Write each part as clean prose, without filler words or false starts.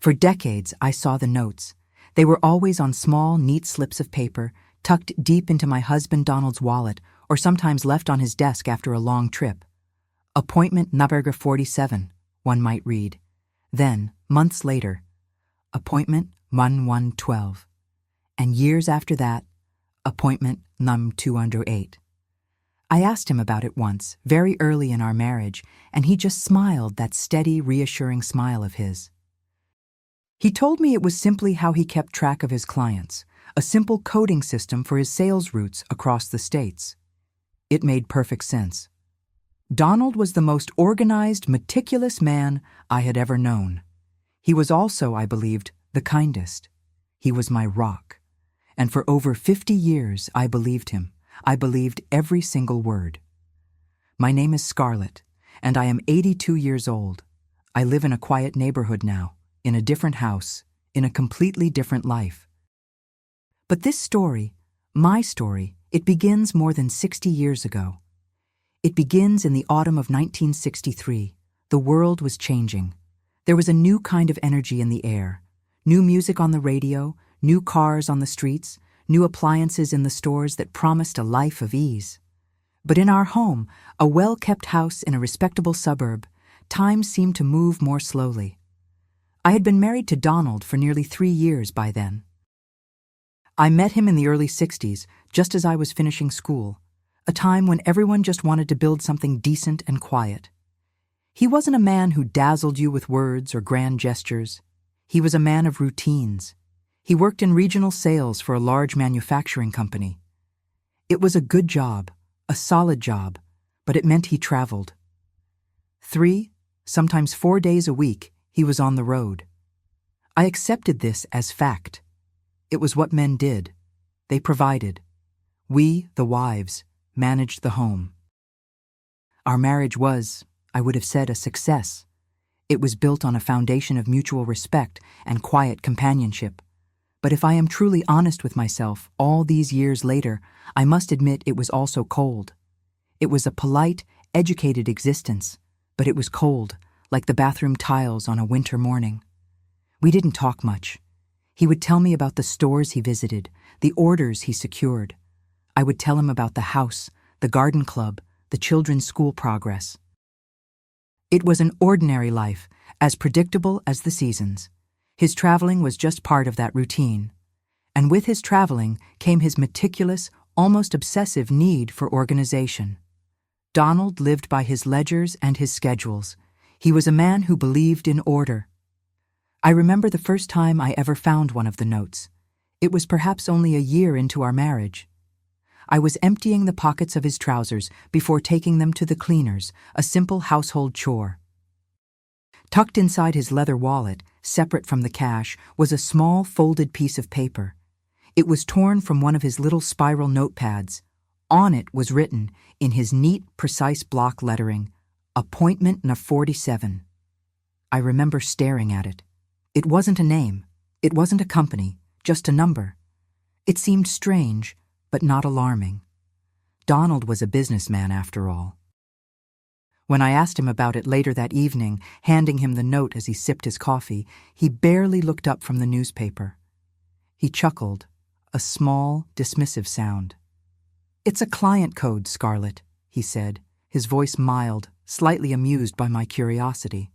For decades, I saw the notes. They were always on small, neat slips of paper, tucked deep into my husband Donald's wallet, or sometimes left on his desk after a long trip. Appointment number 47, one might read. Then, months later, appointment 1112. And years after that, appointment num 208. I asked him about it once, very early in our marriage, and he just smiled, that steady, reassuring smile of his. He told me it was simply how he kept track of his clients, a simple coding system for his sales routes across the states. It made perfect sense. Donald was the most organized, meticulous man I had ever known. He was also, I believed, the kindest. He was my rock. And for over 50 years, I believed him. I believed every single word. My name is Scarlett, and I am 82 years old. I live in a quiet neighborhood now, in a different house, in a completely different life. But this story, my story, it begins more than 60 years ago. It begins in the autumn of 1963. The world was changing. There was a new kind of energy in the air. New music on the radio, new cars on the streets, new appliances in the stores that promised a life of ease. But in our home, a well-kept house in a respectable suburb, time seemed to move more slowly. I had been married to Donald for nearly 3 years by then. I met him in the early 60s, just as I was finishing school, a time when everyone just wanted to build something decent and quiet. He wasn't a man who dazzled you with words or grand gestures. He was a man of routines. He worked in regional sales for a large manufacturing company. It was a good job, a solid job, but it meant he traveled. 3, sometimes 4 days a week, he was on the road. I accepted this as fact. It was what men did. They provided. We, the wives, managed the home. Our marriage was, I would have said, a success. It was built on a foundation of mutual respect and quiet companionship. But if I am truly honest with myself, all these years later, I must admit it was also cold. It was a polite, educated existence, but it was cold, like the bathroom tiles on a winter morning. We didn't talk much. He would tell me about the stores he visited, the orders he secured. I would tell him about the house, the garden club, the children's school progress. It was an ordinary life, as predictable as the seasons. His traveling was just part of that routine. And with his traveling came his meticulous, almost obsessive need for organization. Donald lived by his ledgers and his schedules. He was a man who believed in order. I remember the first time I ever found one of the notes. It was perhaps only a year into our marriage. I was emptying the pockets of his trousers before taking them to the cleaners, a simple household chore. Tucked inside his leather wallet, separate from the cash, was a small folded piece of paper. It was torn from one of his little spiral notepads. On it was written, in his neat, precise block lettering, Appointment No. 47. I remember staring at it. It wasn't a name. It wasn't a company, just a number. It seemed strange, but not alarming. Donald was a businessman after all. When I asked him about it later that evening, handing him the note as he sipped his coffee, he barely looked up from the newspaper. He chuckled, a small, dismissive sound. "It's a client code, Scarlett," he said, his voice mild, slightly amused by my curiosity.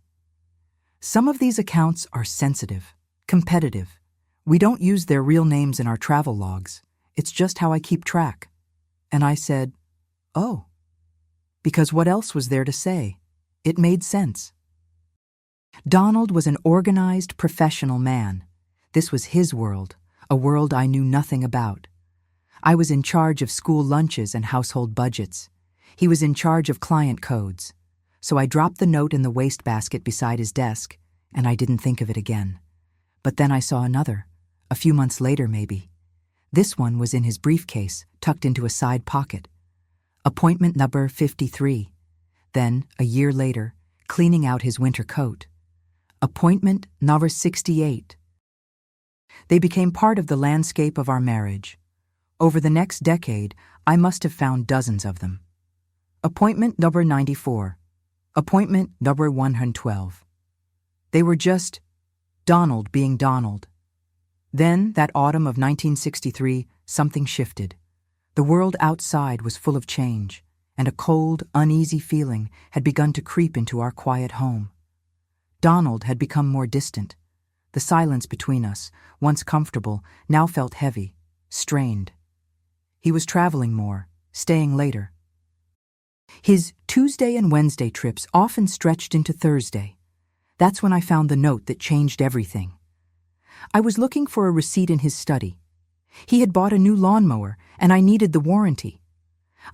"Some of these accounts are sensitive, competitive. We don't use their real names in our travel logs. It's just how I keep track." And I said, "Oh." Because what else was there to say? It made sense. Donald was an organized, professional man. This was his world, a world I knew nothing about. I was in charge of school lunches and household budgets. He was in charge of client codes. So I dropped the note in the wastebasket beside his desk, and I didn't think of it again. But then I saw another, a few months later maybe. This one was in his briefcase, tucked into a side pocket. Appointment number 53. Then, a year later, cleaning out his winter coat. Appointment number 68. They became part of the landscape of our marriage. Over the next decade, I must have found dozens of them. Appointment number 94. Appointment number 112. They were just Donald being Donald. Then, that autumn of 1963, something shifted. The world outside was full of change, and a cold, uneasy feeling had begun to creep into our quiet home. Donald had become more distant. The silence between us, once comfortable, now felt heavy, strained. He was traveling more, staying later. His Tuesday and Wednesday trips often stretched into Thursday. That's when I found the note that changed everything. I was looking for a receipt in his study. He had bought a new lawnmower, and I needed the warranty.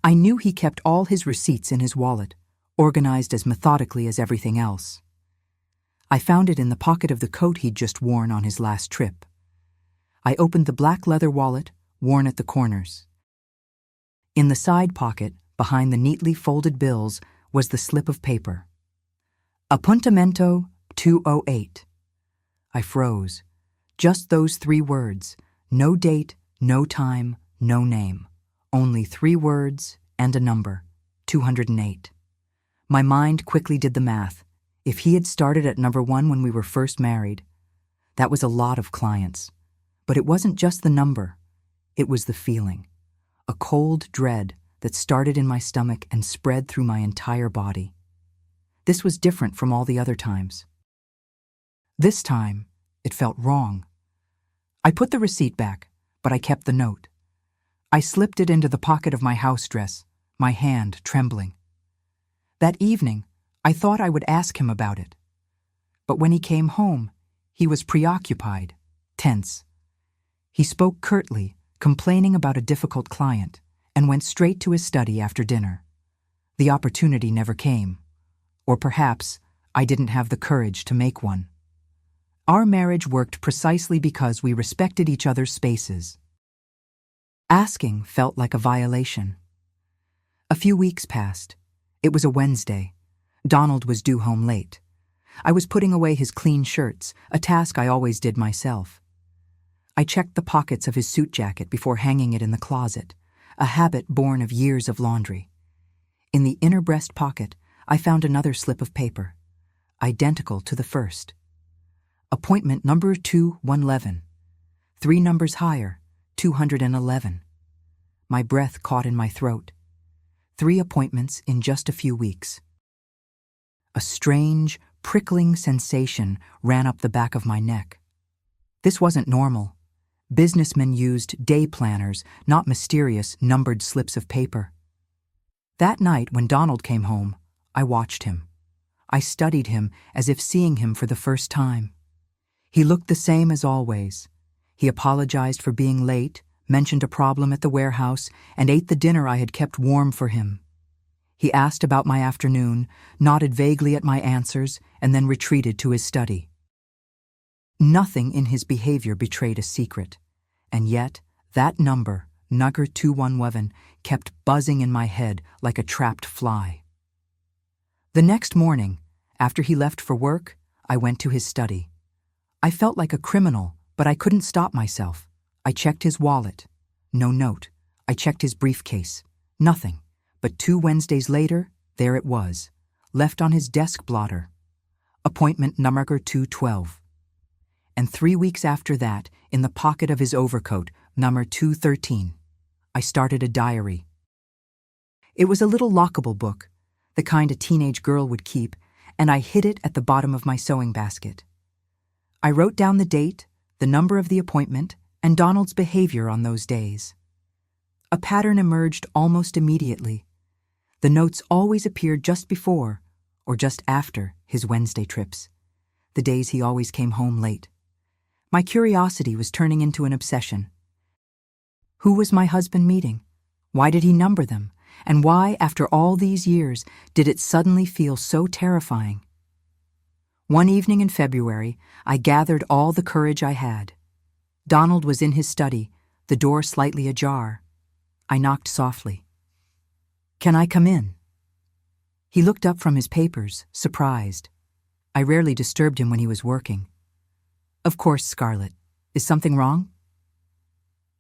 I knew he kept all his receipts in his wallet, organized as methodically as everything else. I found it in the pocket of the coat he'd just worn on his last trip. I opened the black leather wallet, worn at the corners. In the side pocket, behind the neatly folded bills, was the slip of paper. Appuntamento 208. I froze. Just those 3 words. No date, no time, no name. Only 3 words and a number. 208. My mind quickly did the math. If he had started at number 1 when we were first married, that was a lot of clients. But it wasn't just the number. It was the feeling. A cold dread that started in my stomach and spread through my entire body. This was different from all the other times. This time, it felt wrong. I put the receipt back, but I kept the note. I slipped it into the pocket of my house dress, my hand trembling. That evening, I thought I would ask him about it. But when he came home, he was preoccupied, tense. He spoke curtly, complaining about a difficult client, and went straight to his study after dinner. The opportunity never came. Or perhaps I didn't have the courage to make one. Our marriage worked precisely because we respected each other's spaces. Asking felt like a violation. A few weeks passed. It was a Wednesday. Donald was due home late. I was putting away his clean shirts, a task I always did myself. I checked the pockets of his suit jacket before hanging it in the closet, a habit born of years of laundry. In the inner breast pocket, I found another slip of paper, identical to the first. Appointment number 211. 3 numbers higher, 211. My breath caught in my throat. 3 appointments in just a few weeks. A strange, prickling sensation ran up the back of my neck. This wasn't normal. Businessmen used day planners, not mysterious, numbered slips of paper. That night when Donald came home, I watched him. I studied him as if seeing him for the first time. He looked the same as always. He apologized for being late, mentioned a problem at the warehouse, and ate the dinner I had kept warm for him. He asked about my afternoon, nodded vaguely at my answers, and then retreated to his study. Nothing in his behavior betrayed a secret, and yet that number, Number 211, kept buzzing in my head like a trapped fly. The next morning, after he left for work, I went to his study. I felt like a criminal, but I couldn't stop myself. I checked his wallet. No note. I checked his briefcase. Nothing. But 2 Wednesdays later, there it was, left on his desk blotter. Appointment number 212. And 3 weeks after that, in the pocket of his overcoat, number 213, I started a diary. It was a little lockable book, the kind a teenage girl would keep, and I hid it at the bottom of my sewing basket. I wrote down the date, the number of the appointment, and Donald's behavior on those days. A pattern emerged almost immediately. The notes always appeared just before, or just after, his Wednesday trips, the days he always came home late. My curiosity was turning into an obsession. Who was my husband meeting? Why did he number them? And why, after all these years, did it suddenly feel so terrifying? One evening in February, I gathered all the courage I had. Donald was in his study, the door slightly ajar. I knocked softly. "Can I come in?" He looked up from his papers, surprised. I rarely disturbed him when he was working. "Of course, Scarlett. Is something wrong?"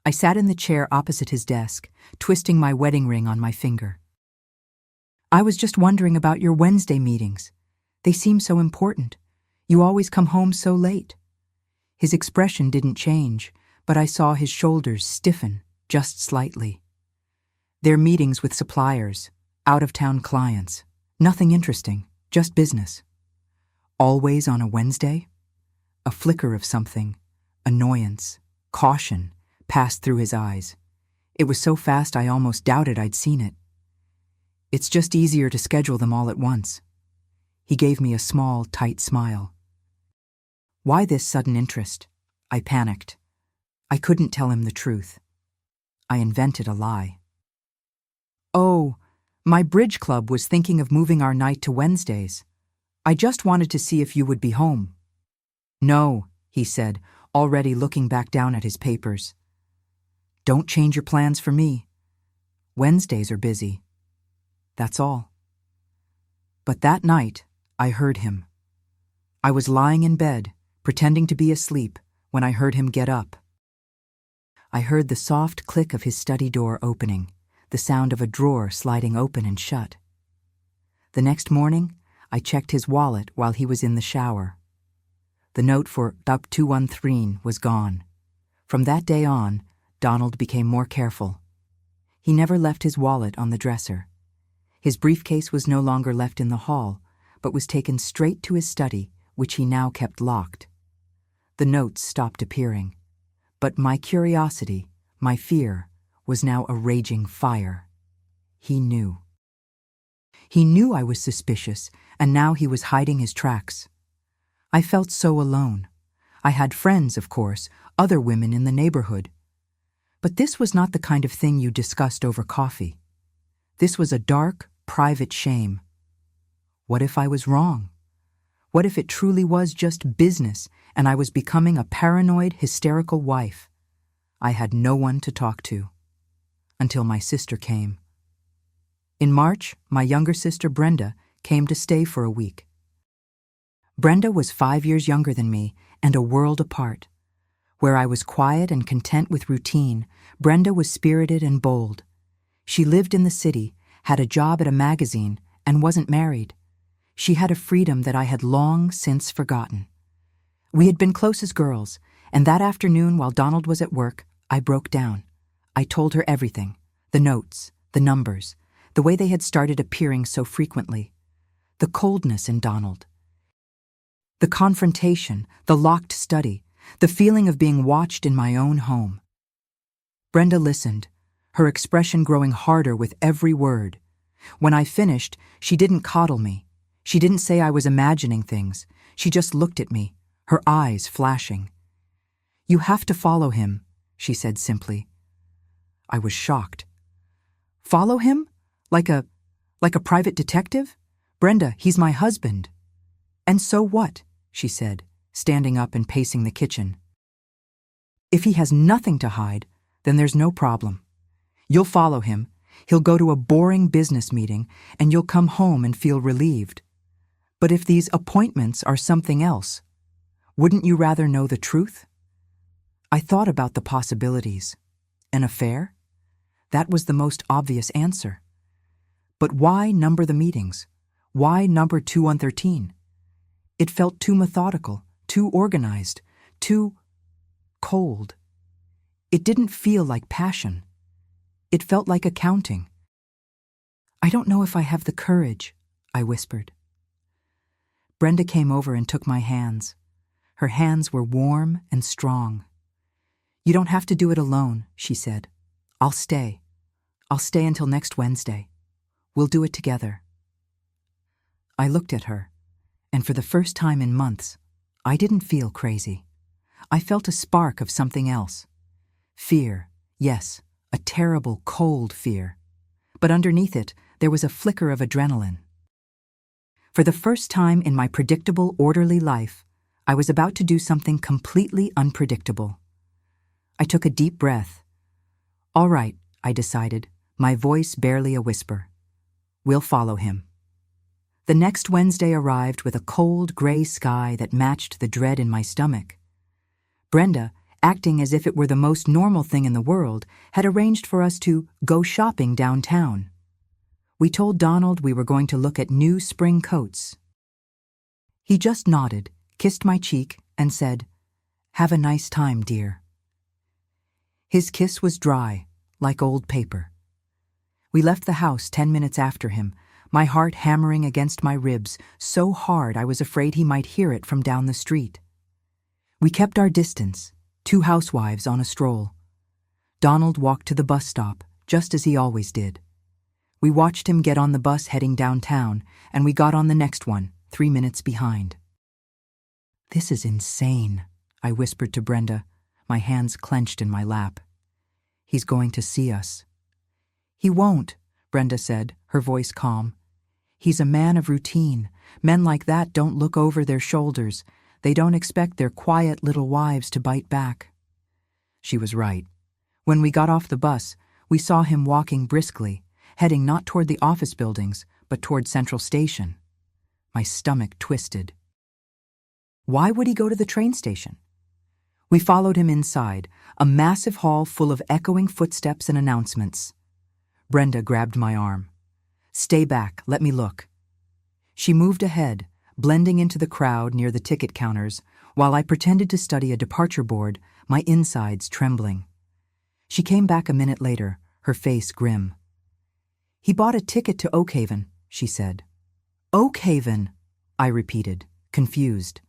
I sat in the chair opposite his desk, twisting my wedding ring on my finger. "I was just wondering about your Wednesday meetings. They seem so important. You always come home so late." His expression didn't change, but I saw his shoulders stiffen just slightly. Their meetings with suppliers, out-of-town clients, nothing interesting, just business. Always on a Wednesday? A flicker of something, annoyance, caution, passed through his eyes. It was so fast I almost doubted I'd seen it. It's just easier to schedule them all at once. He gave me a small, tight smile. Why this sudden interest? I panicked. I couldn't tell him the truth. I invented a lie. Oh, my bridge club was thinking of moving our night to Wednesdays. I just wanted to see if you would be home. No, he said, already looking back down at his papers. Don't change your plans for me. Wednesdays are busy. That's all. But that night, I heard him. I was lying in bed, pretending to be asleep, when I heard him get up. I heard the soft click of his study door opening, the sound of a drawer sliding open and shut. The next morning, I checked his wallet while he was in the shower. The note for DUP 213 was gone. From that day on, Donald became more careful. He never left his wallet on the dresser. His briefcase was no longer left in the hall, but was taken straight to his study, which he now kept locked. The notes stopped appearing, but my curiosity, my fear, was now a raging fire. He knew. He knew I was suspicious, and now he was hiding his tracks. I felt so alone. I had friends, of course, other women in the neighborhood. But this was not the kind of thing you discussed over coffee. This was a dark, private shame. What if I was wrong? What if it truly was just business and I was becoming a paranoid, hysterical wife? I had no one to talk to. Until my sister came. In March, my younger sister Brenda came to stay for a week. Brenda was 5 years younger than me and a world apart. Where I was quiet and content with routine, Brenda was spirited and bold. She lived in the city, had a job at a magazine, and wasn't married. She had a freedom that I had long since forgotten. We had been close as girls, and that afternoon while Donald was at work, I broke down. I told her everything, the notes, the numbers, the way they had started appearing so frequently, the coldness in Donald, the confrontation, the locked study, the feeling of being watched in my own home. Brenda listened, her expression growing harder with every word. When I finished, she didn't coddle me. She didn't say I was imagining things. She just looked at me, her eyes flashing. "You have to follow him," she said simply. I was shocked. Follow him? Like a private detective? Brenda, he's my husband. And so what? She said, standing up and pacing the kitchen. If he has nothing to hide, then there's no problem. You'll follow him, he'll go to a boring business meeting, and you'll come home and feel relieved. But if these appointments are something else, wouldn't you rather know the truth? I thought about the possibilities. An affair? That was the most obvious answer. But why number the meetings? Why number 2113? It felt too methodical, too organized, too cold. It didn't feel like passion. It felt like accounting. I don't know if I have the courage, I whispered. Brenda came over and took my hands. Her hands were warm and strong. You don't have to do it alone, she said. I'll stay. I'll stay until next Wednesday. We'll do it together. I looked at her, and for the first time in months, I didn't feel crazy. I felt a spark of something else. Fear, yes, a terrible, cold fear. But underneath it, there was a flicker of adrenaline. For the first time in my predictable, orderly life, I was about to do something completely unpredictable. I took a deep breath. All right, I decided, my voice barely a whisper. We'll follow him. The next Wednesday arrived with a cold, gray sky that matched the dread in my stomach. Brenda, acting as if it were the most normal thing in the world, had arranged for us to go shopping downtown. We told Donald we were going to look at new spring coats. He just nodded, kissed my cheek, and said, Have a nice time, dear." His kiss was dry, like old paper. We left the house 10 minutes after him, my heart hammering against my ribs so hard I was afraid he might hear it from down the street. We kept our distance, two housewives on a stroll. Donald walked to the bus stop, just as he always did. We watched him get on the bus heading downtown, and we got on the next one, 3 minutes behind. "This is insane," I whispered to Brenda, my hands clenched in my lap. "He's going to see us." "He won't," Brenda said, her voice calm. "He's a man of routine. Men like that don't look over their shoulders. They don't expect their quiet little wives to bite back." She was right. When we got off the bus, we saw him walking briskly, heading not toward the office buildings, but toward Central Station. My stomach twisted. Why would he go to the train station? We followed him inside, a massive hall full of echoing footsteps and announcements. Brenda grabbed my arm. "Stay back, let me look." She moved ahead, blending into the crowd near the ticket counters, while I pretended to study a departure board, my insides trembling. She came back a minute later, her face grim. "He bought a ticket to Oakhaven," she said. "Oakhaven," I repeated, confused.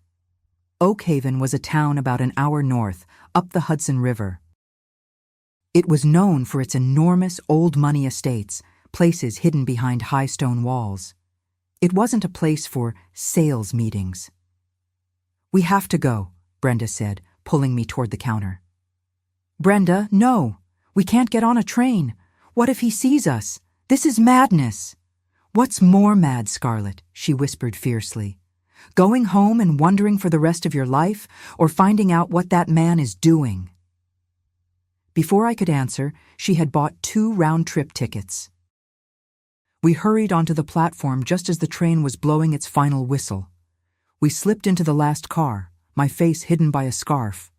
Oakhaven was a town about an hour north, up the Hudson River. It was known for its enormous old money estates, places hidden behind high stone walls. It wasn't a place for sales meetings. "We have to go," Brenda said, pulling me toward the counter. "Brenda, no! We can't get on a train. What if he sees us? This is madness." "What's more mad, Scarlett?" she whispered fiercely. "Going home and wondering for the rest of your life, or finding out what that man is doing?" Before I could answer, she had bought 2 round-trip tickets. We hurried onto the platform just as the train was blowing its final whistle. We slipped into the last car, my face hidden by a scarf.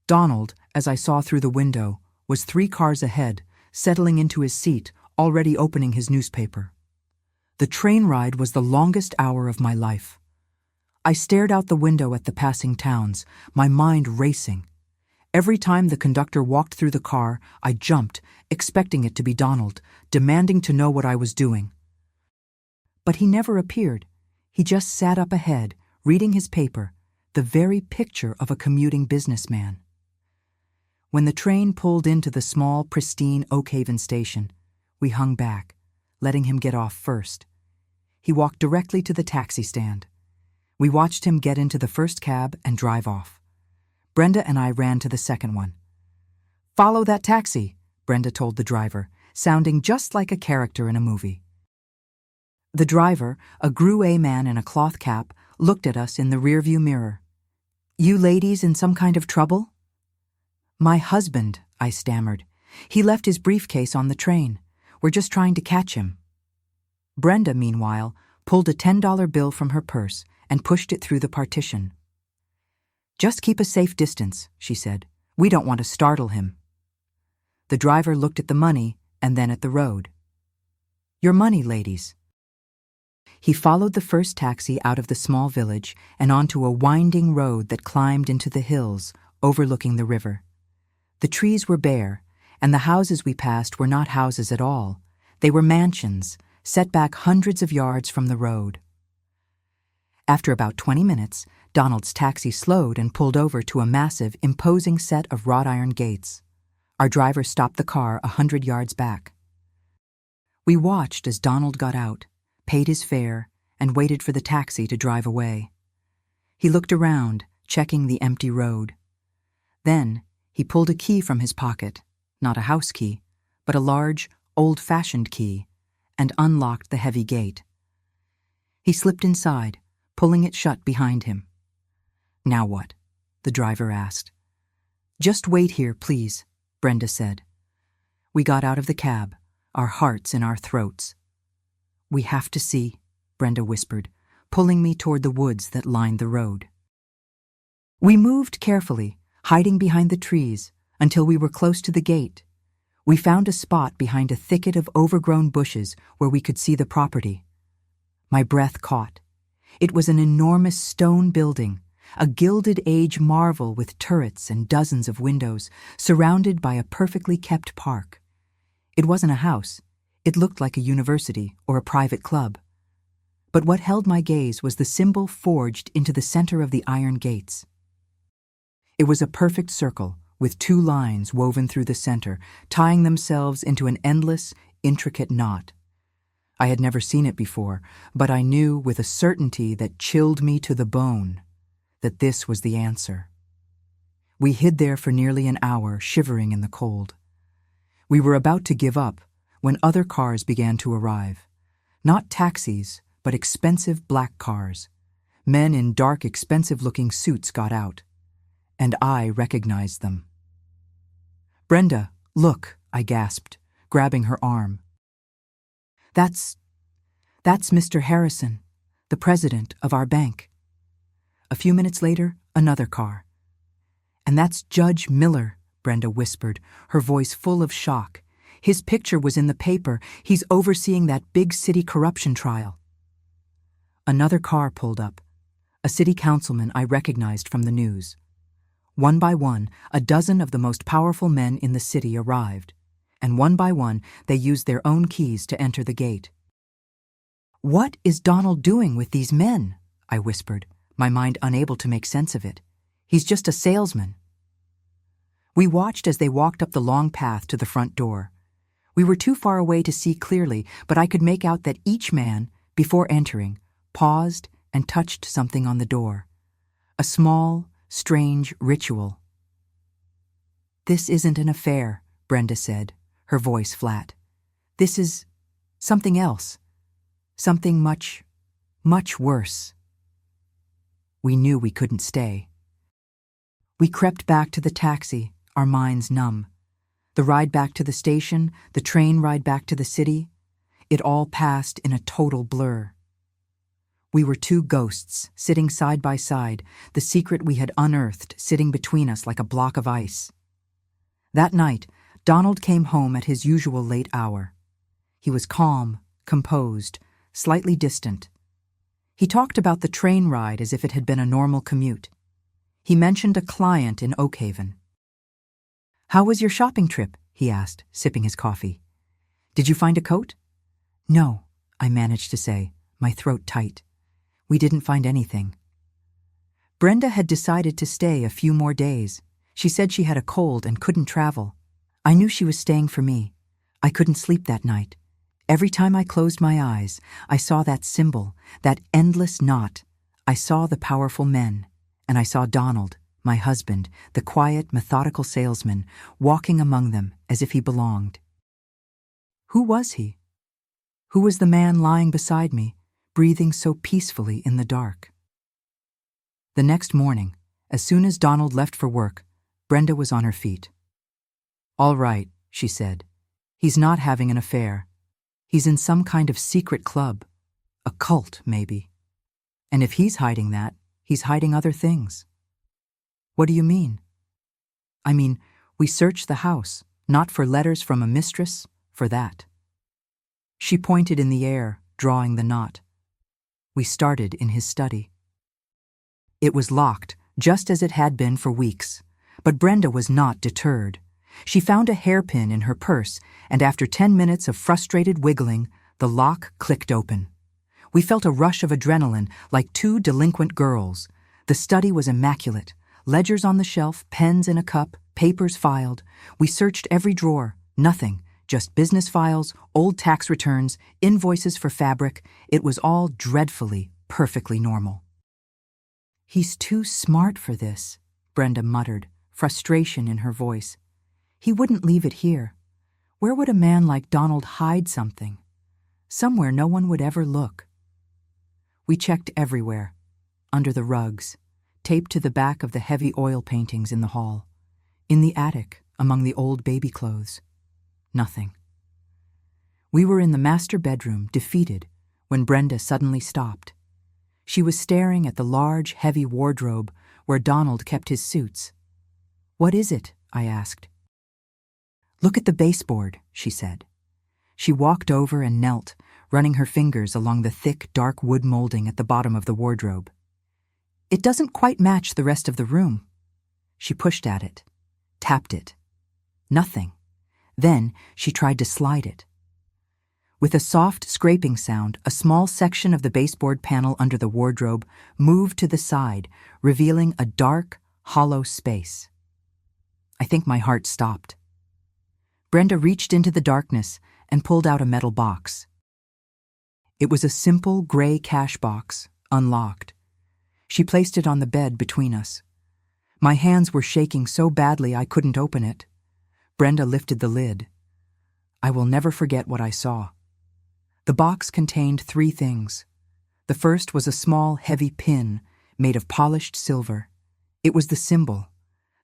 Donald, as I saw through the window, was 3 cars ahead, settling into his seat, already opening his newspaper. The train ride was the longest hour of my life. I stared out the window at the passing towns, my mind racing. Every time the conductor walked through the car, I jumped, expecting it to be Donald, demanding to know what I was doing. But he never appeared. He just sat up ahead, reading his paper, the very picture of a commuting businessman. When the train pulled into the small, pristine Oakhaven station, we hung back, letting him get off first. He walked directly to the taxi stand. We watched him get into the first cab and drive off. Brenda and I ran to the second one. "Follow that taxi," Brenda told the driver, sounding just like a character in a movie. The driver, a Grue man in a cloth cap, looked at us in the rearview mirror. "You ladies in some kind of trouble?" "My husband," I stammered. "He left his briefcase on the train. We're just trying to catch him." Brenda, meanwhile, pulled a $10 bill from her purse and pushed it through the partition. "Just keep a safe distance," she said. "We don't want to startle him." The driver looked at the money and then at the road. "Your money, ladies." He followed the first taxi out of the small village and onto a winding road that climbed into the hills, overlooking the river. The trees were bare, and the houses we passed were not houses at all. They were mansions, set back hundreds of yards from the road. After about 20 minutes, Donald's taxi slowed and pulled over to a massive, imposing set of wrought iron gates. Our driver stopped the car 100 yards back. We watched as Donald got out, paid his fare, and waited for the taxi to drive away. He looked around, checking the empty road. Then he pulled a key from his pocket, not a house key, but a large, old-fashioned key, and unlocked the heavy gate. He slipped inside, pulling it shut behind him. "Now what?" the driver asked. "Just wait here, please," Brenda said. We got out of the cab, our hearts in our throats. "We have to see," Brenda whispered, pulling me toward the woods that lined the road. We moved carefully, hiding behind the trees, until we were close to the gate. We found a spot behind a thicket of overgrown bushes where we could see the property. My breath caught. It was an enormous stone building, a Gilded Age marvel with turrets and dozens of windows, surrounded by a perfectly kept park. It wasn't a house. It looked like a university or a private club. But what held my gaze was the symbol forged into the center of the iron gates. It was a perfect circle, with 2 lines woven through the center, tying themselves into an endless, intricate knot. I had never seen it before, but I knew with a certainty that chilled me to the bone that this was the answer. We hid there for nearly an hour, shivering in the cold. We were about to give up when other cars began to arrive. Not taxis, but expensive black cars. Men in dark, expensive-looking suits got out, and I recognized them. "Brenda, look," I gasped, grabbing her arm. That's Mr. Harrison, the president of our bank." A few minutes later, another car. "And that's Judge Miller," Brenda whispered, her voice full of shock. "His picture was in the paper. He's overseeing that big city corruption trial." Another car pulled up, a city councilman I recognized from the news. One by one, a dozen of the most powerful men in the city arrived, and one by one they used their own keys to enter the gate. "What is Donald doing with these men?" I whispered, my mind unable to make sense of it. "He's just a salesman." We watched as they walked up the long path to the front door. We were too far away to see clearly, but I could make out that each man, before entering, paused and touched something on the door. A small, strange ritual. "This isn't an affair," Brenda said, her voice flat. "This is something else. Something much, much worse." We knew we couldn't stay. We crept back to the taxi, our minds numb. The ride back to the station, the train ride back to the city, it all passed in a total blur. We were 2 ghosts, sitting side by side, the secret we had unearthed sitting between us like a block of ice. That night, Donald came home at his usual late hour. He was calm, composed, slightly distant. He talked about the train ride as if it had been a normal commute. He mentioned a client in Oakhaven. "How was your shopping trip?" he asked, sipping his coffee. "Did you find a coat?" "No," I managed to say, my throat tight. "We didn't find anything." Brenda had decided to stay a few more days. She said she had a cold and couldn't travel. I knew she was staying for me. I couldn't sleep that night. Every time I closed my eyes, I saw that symbol, that endless knot. I saw the powerful men, and I saw Donald, my husband, the quiet, methodical salesman, walking among them as if he belonged. Who was he? Who was the man lying beside me, breathing so peacefully in the dark? The next morning, as soon as Donald left for work, Brenda was on her feet. "All right," she said. "He's not having an affair. He's in some kind of secret club. A cult, maybe. And if he's hiding that, he's hiding other things." "What do you mean?" "I mean, we searched the house, not for letters from a mistress, for that." She pointed in the air, drawing the knot. We started in his study. It was locked, just as it had been for weeks. But Brenda was not deterred. She found a hairpin in her purse, and after 10 minutes of frustrated wiggling, the lock clicked open. We felt a rush of adrenaline, like 2 delinquent girls. The study was immaculate. Ledgers on the shelf, pens in a cup, papers filed. We searched every drawer. Nothing. Just business files, old tax returns, invoices for fabric. It was all dreadfully, perfectly normal. "He's too smart for this," Brenda muttered, frustration in her voice. "He wouldn't leave it here. Where would a man like Donald hide something? Somewhere no one would ever look." We checked everywhere. Under the rugs, taped to the back of the heavy oil paintings in the hall. In the attic, among the old baby clothes. Nothing. We were in the master bedroom, defeated, when Brenda suddenly stopped. She was staring at the large, heavy wardrobe where Donald kept his suits. "What is it?" I asked. "Look at the baseboard," she said. She walked over and knelt, running her fingers along the thick, dark wood molding at the bottom of the wardrobe. It doesn't quite match the rest of the room." She pushed at it, tapped it. Nothing. Then she tried to slide it. With a soft scraping sound, a small section of the baseboard panel under the wardrobe moved to the side, revealing a dark, hollow space. I think my heart stopped. Brenda reached into the darkness and pulled out a metal box. It was a simple gray cash box, unlocked. She placed it on the bed between us. My hands were shaking so badly I couldn't open it. Brenda lifted the lid. I will never forget what I saw. The box contained 3 things. The first was a small, heavy pin made of polished silver. It was the symbol,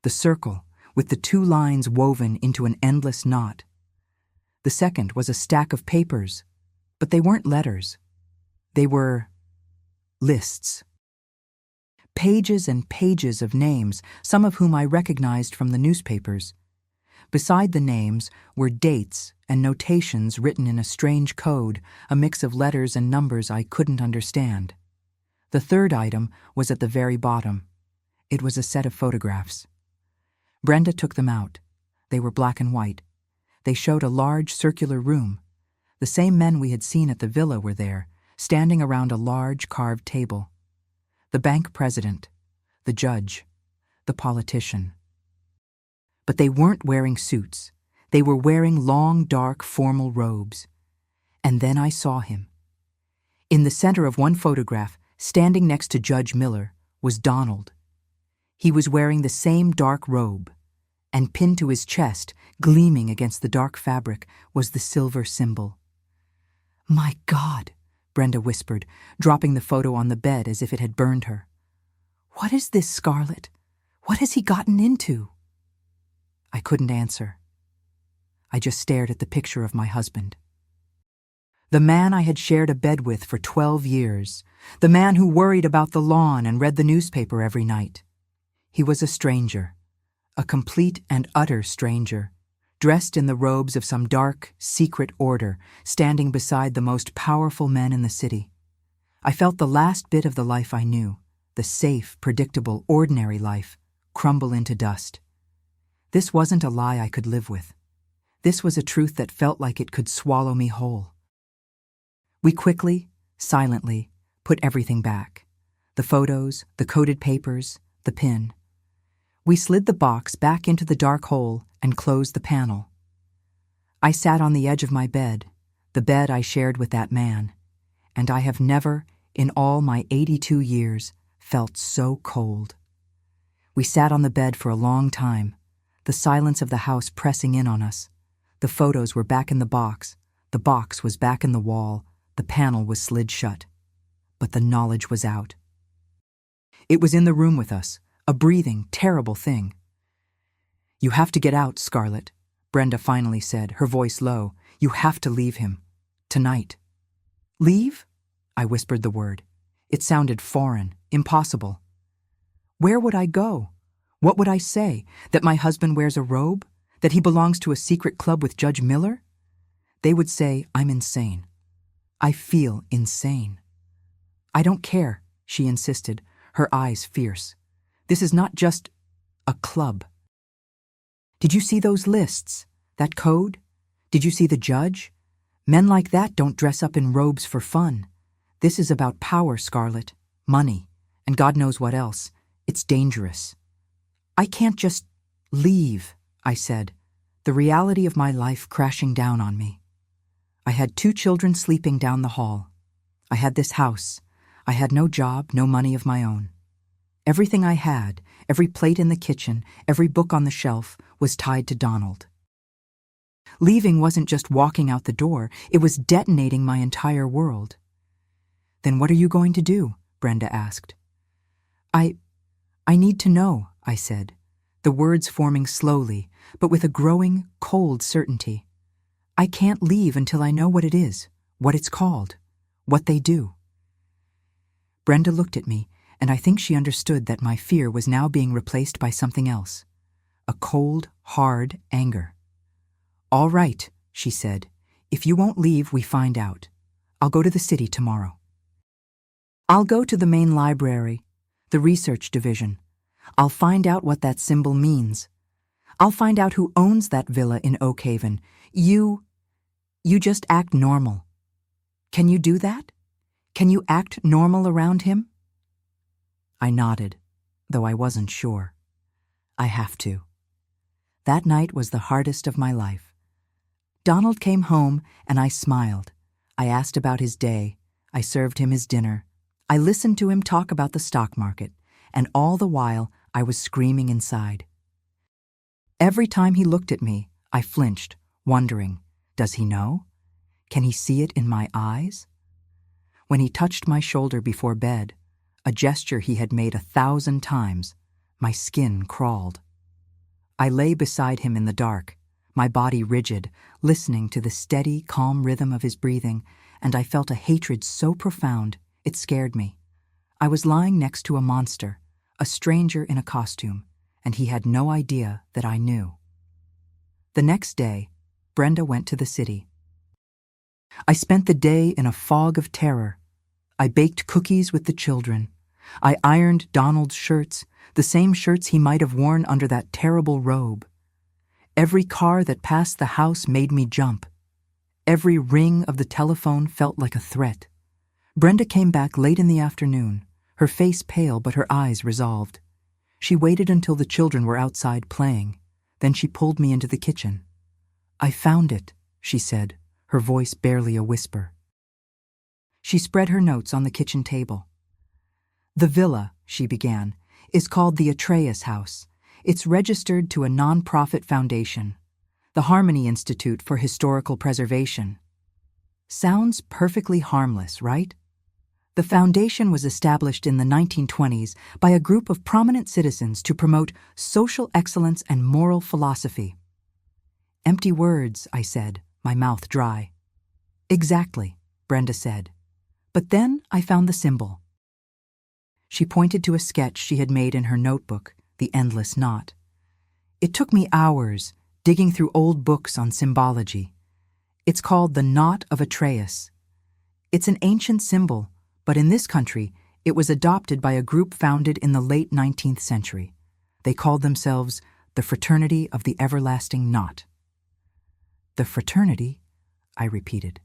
the circle, with the 2 lines woven into an endless knot. The second was a stack of papers, but they weren't letters. They were lists. Pages and pages of names, some of whom I recognized from the newspapers. Beside the names were dates and notations written in a strange code, a mix of letters and numbers I couldn't understand. The third item was at the very bottom. It was a set of photographs. Brenda took them out. They were black and white. They showed a large circular room. The same men we had seen at the villa were there, standing around a large carved table. The bank president, the judge, the politician. But they weren't wearing suits. They were wearing long, dark, formal robes. And then I saw him. In the center of one photograph, standing next to Judge Miller, was Donald. He was wearing the same dark robe, and pinned to his chest, gleaming against the dark fabric, was the silver symbol. "My God," Brenda whispered, dropping the photo on the bed as if it had burned her. "What is this, Scarlett? What has he gotten into?" I couldn't answer. I just stared at the picture of my husband. The man I had shared a bed with for 12 years, the man who worried about the lawn and read the newspaper every night. He was a stranger, a complete and utter stranger, dressed in the robes of some dark, secret order, standing beside the most powerful men in the city. I felt the last bit of the life I knew, the safe, predictable, ordinary life, crumble into dust. This wasn't a lie I could live with. This was a truth that felt like it could swallow me whole. We quickly, silently, put everything back. The photos, the coded papers, the pin. We slid the box back into the dark hole and closed the panel. I sat on the edge of my bed, the bed I shared with that man, and I have never, in all my 82 years, felt so cold. We sat on the bed for a long time, the silence of the house pressing in on us. The photos were back in the box was back in the wall, the panel was slid shut. But the knowledge was out. It was in the room with us, a breathing, terrible thing. "You have to get out, Scarlett," Brenda finally said, her voice low. "You have to leave him. Tonight." "Leave?" I whispered the word. It sounded foreign, impossible. Where would I go? What would I say? That my husband wears a robe? That he belongs to a secret club with Judge Miller? They would say I'm insane. I feel insane. "I don't care," she insisted, her eyes fierce. "This is not just a club. Did you see those lists? That code? Did you see the judge? Men like that don't dress up in robes for fun. This is about power, Scarlett, money, and God knows what else. It's dangerous." "I can't just leave," I said, the reality of my life crashing down on me. I had 2 children sleeping down the hall. I had this house. I had no job, no money of my own. Everything I had, every plate in the kitchen, every book on the shelf, was tied to Donald. Leaving wasn't just walking out the door, it was detonating my entire world. "Then what are you going to do?" Brenda asked. I need to know," I said, the words forming slowly, but with a growing, cold certainty. "I can't leave until I know what it is, what it's called, what they do." Brenda looked at me, and I think she understood that my fear was now being replaced by something else, a cold, hard anger. "All right," she said. "If you won't leave, we find out. I'll go to the city tomorrow. I'll go to the main library. The research division. I'll find out what that symbol means. I'll find out who owns that villa in Oak Haven. You just act normal. Can you do that? Can you act normal around him? I nodded, though I wasn't sure. I have to. That night was the hardest of my life. Donald came home and I smiled. I asked about his day. I served him his dinner. I listened to him talk about the stock market, and all the while I was screaming inside. Every time he looked at me, I flinched, wondering, does he know? Can he see it in my eyes? When he touched my shoulder before bed, a gesture he had made 1,000 times, my skin crawled. I lay beside him in the dark, my body rigid, listening to the steady, calm rhythm of his breathing, and I felt a hatred so profound it scared me. I was lying next to a monster, a stranger in a costume, and he had no idea that I knew. The next day, Brenda went to the city. I spent the day in a fog of terror. I baked cookies with the children. I ironed Donald's shirts, the same shirts he might have worn under that terrible robe. Every car that passed the house made me jump. Every ring of the telephone felt like a threat. Brenda came back late in the afternoon, her face pale but her eyes resolved. She waited until the children were outside playing. Then she pulled me into the kitchen. "I found it," she said, her voice barely a whisper. She spread her notes on the kitchen table. "The villa," she began, "is called the Atreus House. It's registered to a non-profit foundation, the Harmony Institute for Historical Preservation. Sounds perfectly harmless, right? The foundation was established in the 1920s by a group of prominent citizens to promote social excellence and moral philosophy." "Empty words," I said, my mouth dry. "Exactly," Brenda said. "But then I found the symbol." She pointed to a sketch she had made in her notebook, the endless knot. "It took me hours digging through old books on symbology. It's called the Knot of Atreus. It's an ancient symbol, but in this country it was adopted by a group founded in the late 19th century. They called themselves the Fraternity of the Everlasting Knot." "The fraternity?" I repeated.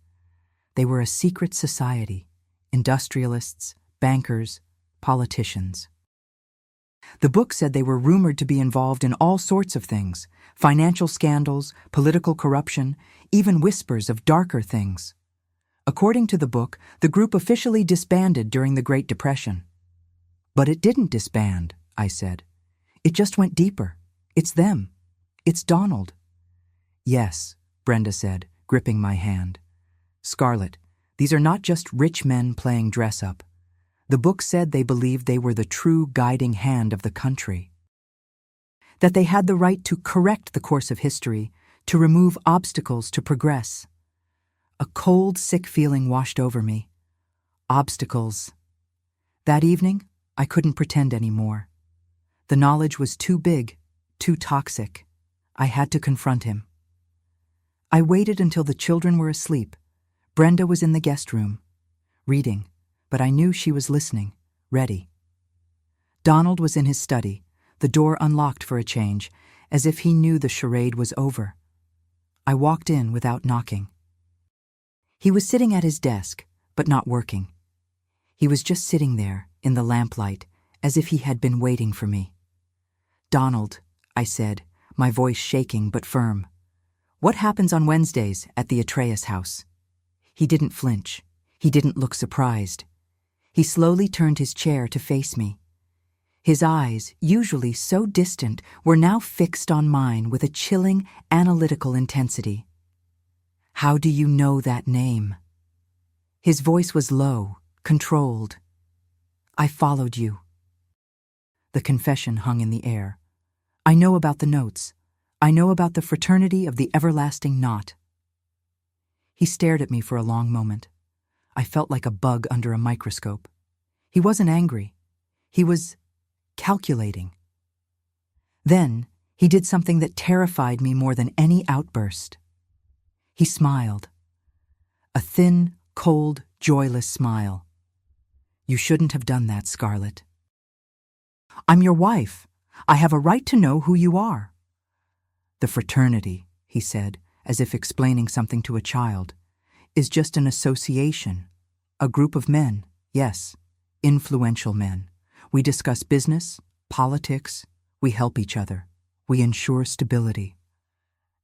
They were a secret society, industrialists, bankers, politicians. The book said they were rumored to be involved in all sorts of things, financial scandals, political corruption, even whispers of darker things. According to the book, the group officially disbanded during the Great Depression. "But it didn't disband," I said. "It just went deeper. It's them. It's Donald." "Yes," Brenda said, gripping my hand. "Scarlett, these are not just rich men playing dress-up. The book said they believed they were the true guiding hand of the country. That they had the right to correct the course of history, to remove obstacles to progress." A cold, sick feeling washed over me. Obstacles. That evening, I couldn't pretend anymore. The knowledge was too big, too toxic. I had to confront him. I waited until the children were asleep. Brenda was in the guest room, reading, but I knew she was listening, ready. Donald was in his study, the door unlocked for a change, as if he knew the charade was over. I walked in without knocking. He was sitting at his desk, but not working. He was just sitting there, in the lamplight, as if he had been waiting for me. "Donald," I said, my voice shaking but firm, "what happens on Wednesdays at the Atreus House?" He didn't flinch. He didn't look surprised. He slowly turned his chair to face me. His eyes, usually so distant, were now fixed on mine with a chilling, analytical intensity. "How do you know that name?" His voice was low, controlled. "I followed you." The confession hung in the air. "I know about the notes. I know about the Fraternity of the Everlasting Knot." He stared at me for a long moment. I felt like a bug under a microscope. He wasn't angry. He was calculating. Then he did something that terrified me more than any outburst. He smiled. A thin, cold, joyless smile. "You shouldn't have done that, Scarlett." I'm your wife. I have a right to know who you are. The fraternity, he said, as if explaining something to a child, is just an association. A group of men, yes, influential men. We discuss business, politics, we help each other. We ensure stability.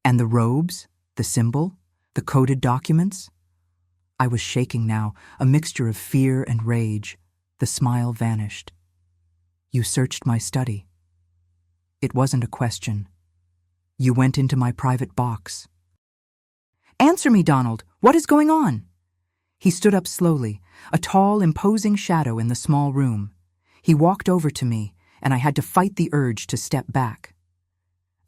And the robes, the symbol, the coded documents? I was shaking now, a mixture of fear and rage. The smile vanished. You searched my study. It wasn't a question. You went into my private box. Answer me, Donald. What is going on? He stood up slowly, a tall, imposing shadow in the small room. He walked over to me, and I had to fight the urge to step back.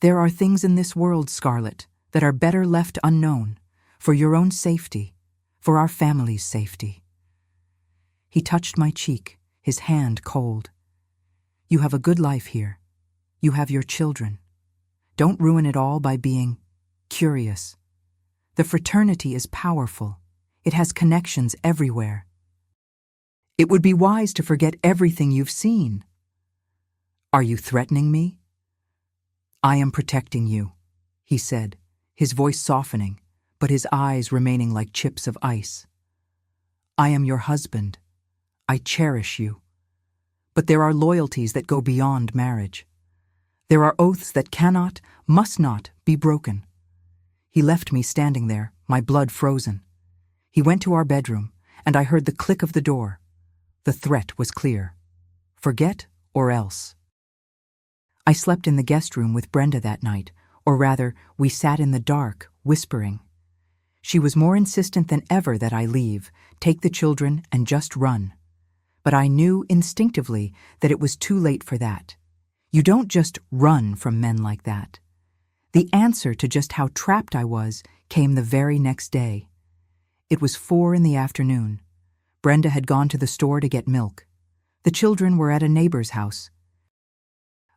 There are things in this world, Scarlett, that are better left unknown, for your own safety, for our family's safety. He touched my cheek, his hand cold. You have a good life here. You have your children. Don't ruin it all by being curious. The fraternity is powerful. It has connections everywhere. It would be wise to forget everything you've seen. Are you threatening me? I am protecting you, he said, his voice softening, but his eyes remaining like chips of ice. I am your husband. I cherish you. But there are loyalties that go beyond marriage. There are oaths that cannot, must not be broken. He left me standing there, my blood frozen. He went to our bedroom, and I heard the click of the door. The threat was clear. Forget or else. I slept in the guest room with Brenda that night, or rather, we sat in the dark, whispering. She was more insistent than ever that I leave, take the children, and just run. But I knew instinctively that it was too late for that. You don't just run from men like that. The answer to just how trapped I was came the very next day. It was 4 p.m. Brenda had gone to the store to get milk. The children were at a neighbor's house.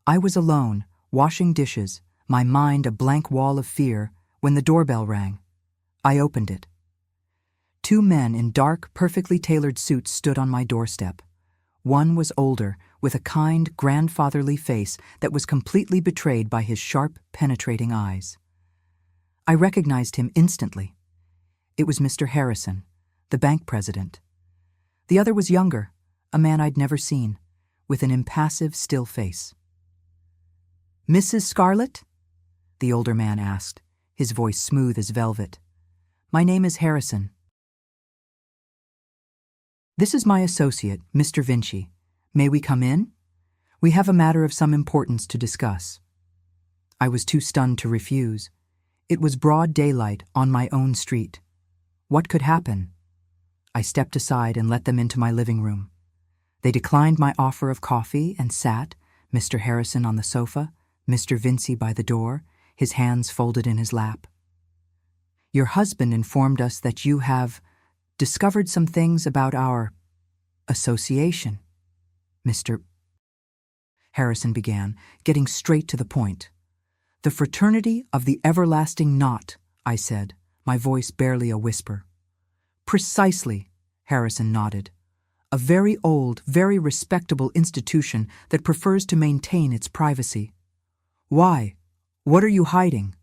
I was alone, washing dishes, my mind a blank wall of fear, when the doorbell rang. I opened it. 2 men in dark, perfectly tailored suits stood on my doorstep. One was older, with a kind, grandfatherly face that was completely betrayed by his sharp, penetrating eyes. I recognized him instantly. It was Mr. Harrison, the bank president. The other was younger, a man I'd never seen, with an impassive, still face. Mrs. Scarlett? The older man asked, his voice smooth as velvet. My name is Harrison. This is my associate, Mr. Vinci. May we come in? We have a matter of some importance to discuss. I was too stunned to refuse. It was broad daylight on my own street. What could happen? I stepped aside and let them into my living room. They declined my offer of coffee and sat, Mr. Harrison on the sofa, Mr. Vinci by the door, his hands folded in his lap. Your husband informed us that you have discovered some things about our association, Mr. Harrison began, getting straight to the point. The fraternity of the everlasting knot, I said, my voice barely a whisper. Precisely, Harrison nodded. A very old, very respectable institution that prefers to maintain its privacy. Why? What are you hiding?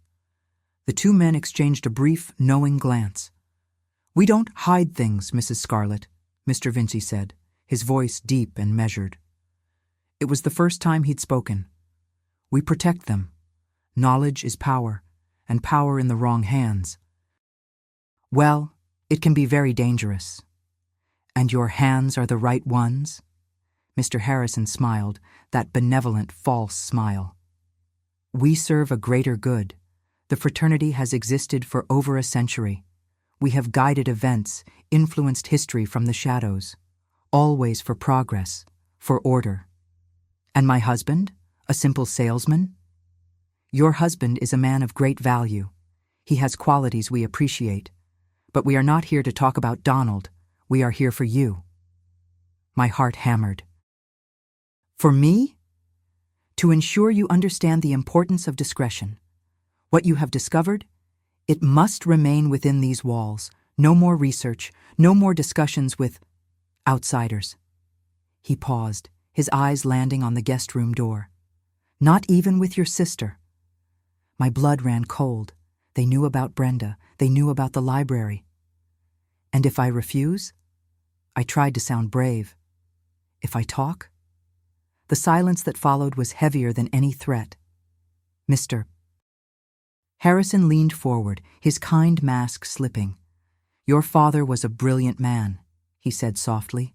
The 2 men exchanged a brief, knowing glance. We don't hide things, Mrs. Scarlett, Mr. Vinci said, his voice deep and measured. It was the first time he'd spoken. We protect them. Knowledge is power, and power in the wrong hands. Well, it can be very dangerous. And your hands are the right ones? Mr. Harrison smiled, that benevolent, false smile. We serve a greater good. The fraternity has existed for over a century. We have guided events, influenced history from the shadows, always for progress, for order. And my husband, a simple salesman? Your husband is a man of great value. He has qualities we appreciate. But we are not here to talk about Donald. We are here for you. My heart hammered. For me? To ensure you understand the importance of discretion. What you have discovered? It must remain within these walls. No more research, no more discussions with outsiders. He paused, his eyes landing on the guest room door. Not even with your sister. My blood ran cold. They knew about Brenda. They knew about the library. And if I refuse? I tried to sound brave. If I talk? The silence that followed was heavier than any threat. Mr. Harrison leaned forward, his kind mask slipping. Your father was a brilliant man, he said softly,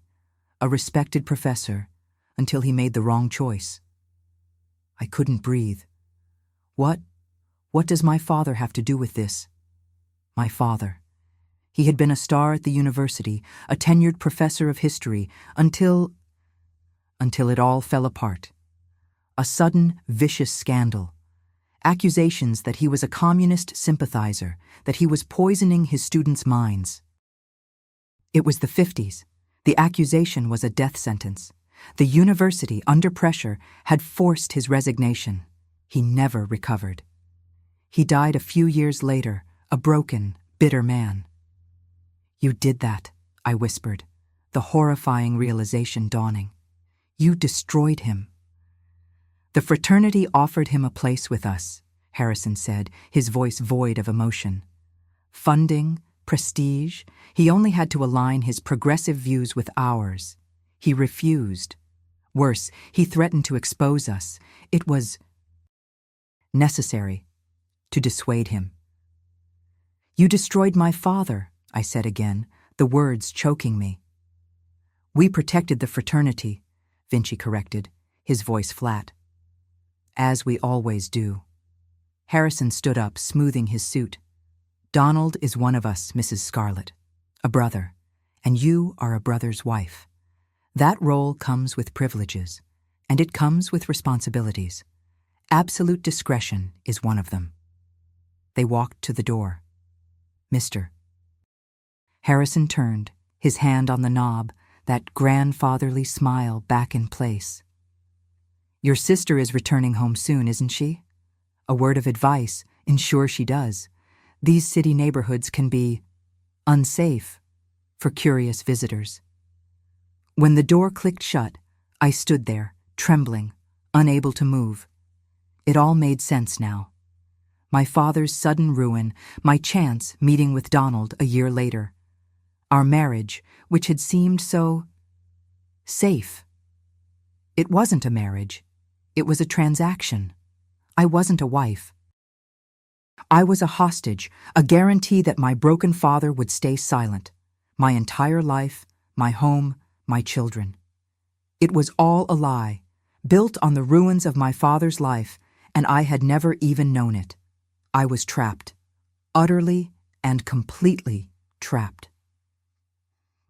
a respected professor, until he made the wrong choice. I couldn't breathe. What does my father have to do with this? My father. He had been a star at the university, a tenured professor of history, until it all fell apart. A sudden, vicious scandal. Accusations that he was a communist sympathizer, that he was poisoning his students' minds. It was the 50s. The accusation was a death sentence. The university, under pressure, had forced his resignation. He never recovered. He died a few years later, a broken, bitter man. You did that, I whispered, the horrifying realization dawning. You destroyed him. The fraternity offered him a place with us, Harrison said, his voice void of emotion. Funding, prestige, he only had to align his progressive views with ours. He refused. Worse, he threatened to expose us. It was necessary to dissuade him. You destroyed my father, I said again, the words choking me. We protected the fraternity, Vinci corrected, his voice flat. As we always do. Harrison stood up, smoothing his suit. Donald is one of us, Mrs. Scarlett, a brother, and you are a brother's wife. That role comes with privileges, and it comes with responsibilities. Absolute discretion is one of them. They walked to the door. Mr. Harrison turned, his hand on the knob, that grandfatherly smile back in place. Your sister is returning home soon, isn't she? A word of advice, ensure she does. These city neighborhoods can be unsafe for curious visitors. When the door clicked shut, I stood there, trembling, unable to move. It all made sense now. My father's sudden ruin, my chance meeting with Donald a year later. Our marriage, which had seemed so safe. It wasn't a marriage. It was a transaction. I wasn't a wife. I was a hostage, a guarantee that my broken father would stay silent. My entire life, my home, my children. It was all a lie, built on the ruins of my father's life, and I had never even known it. I was trapped, utterly and completely trapped.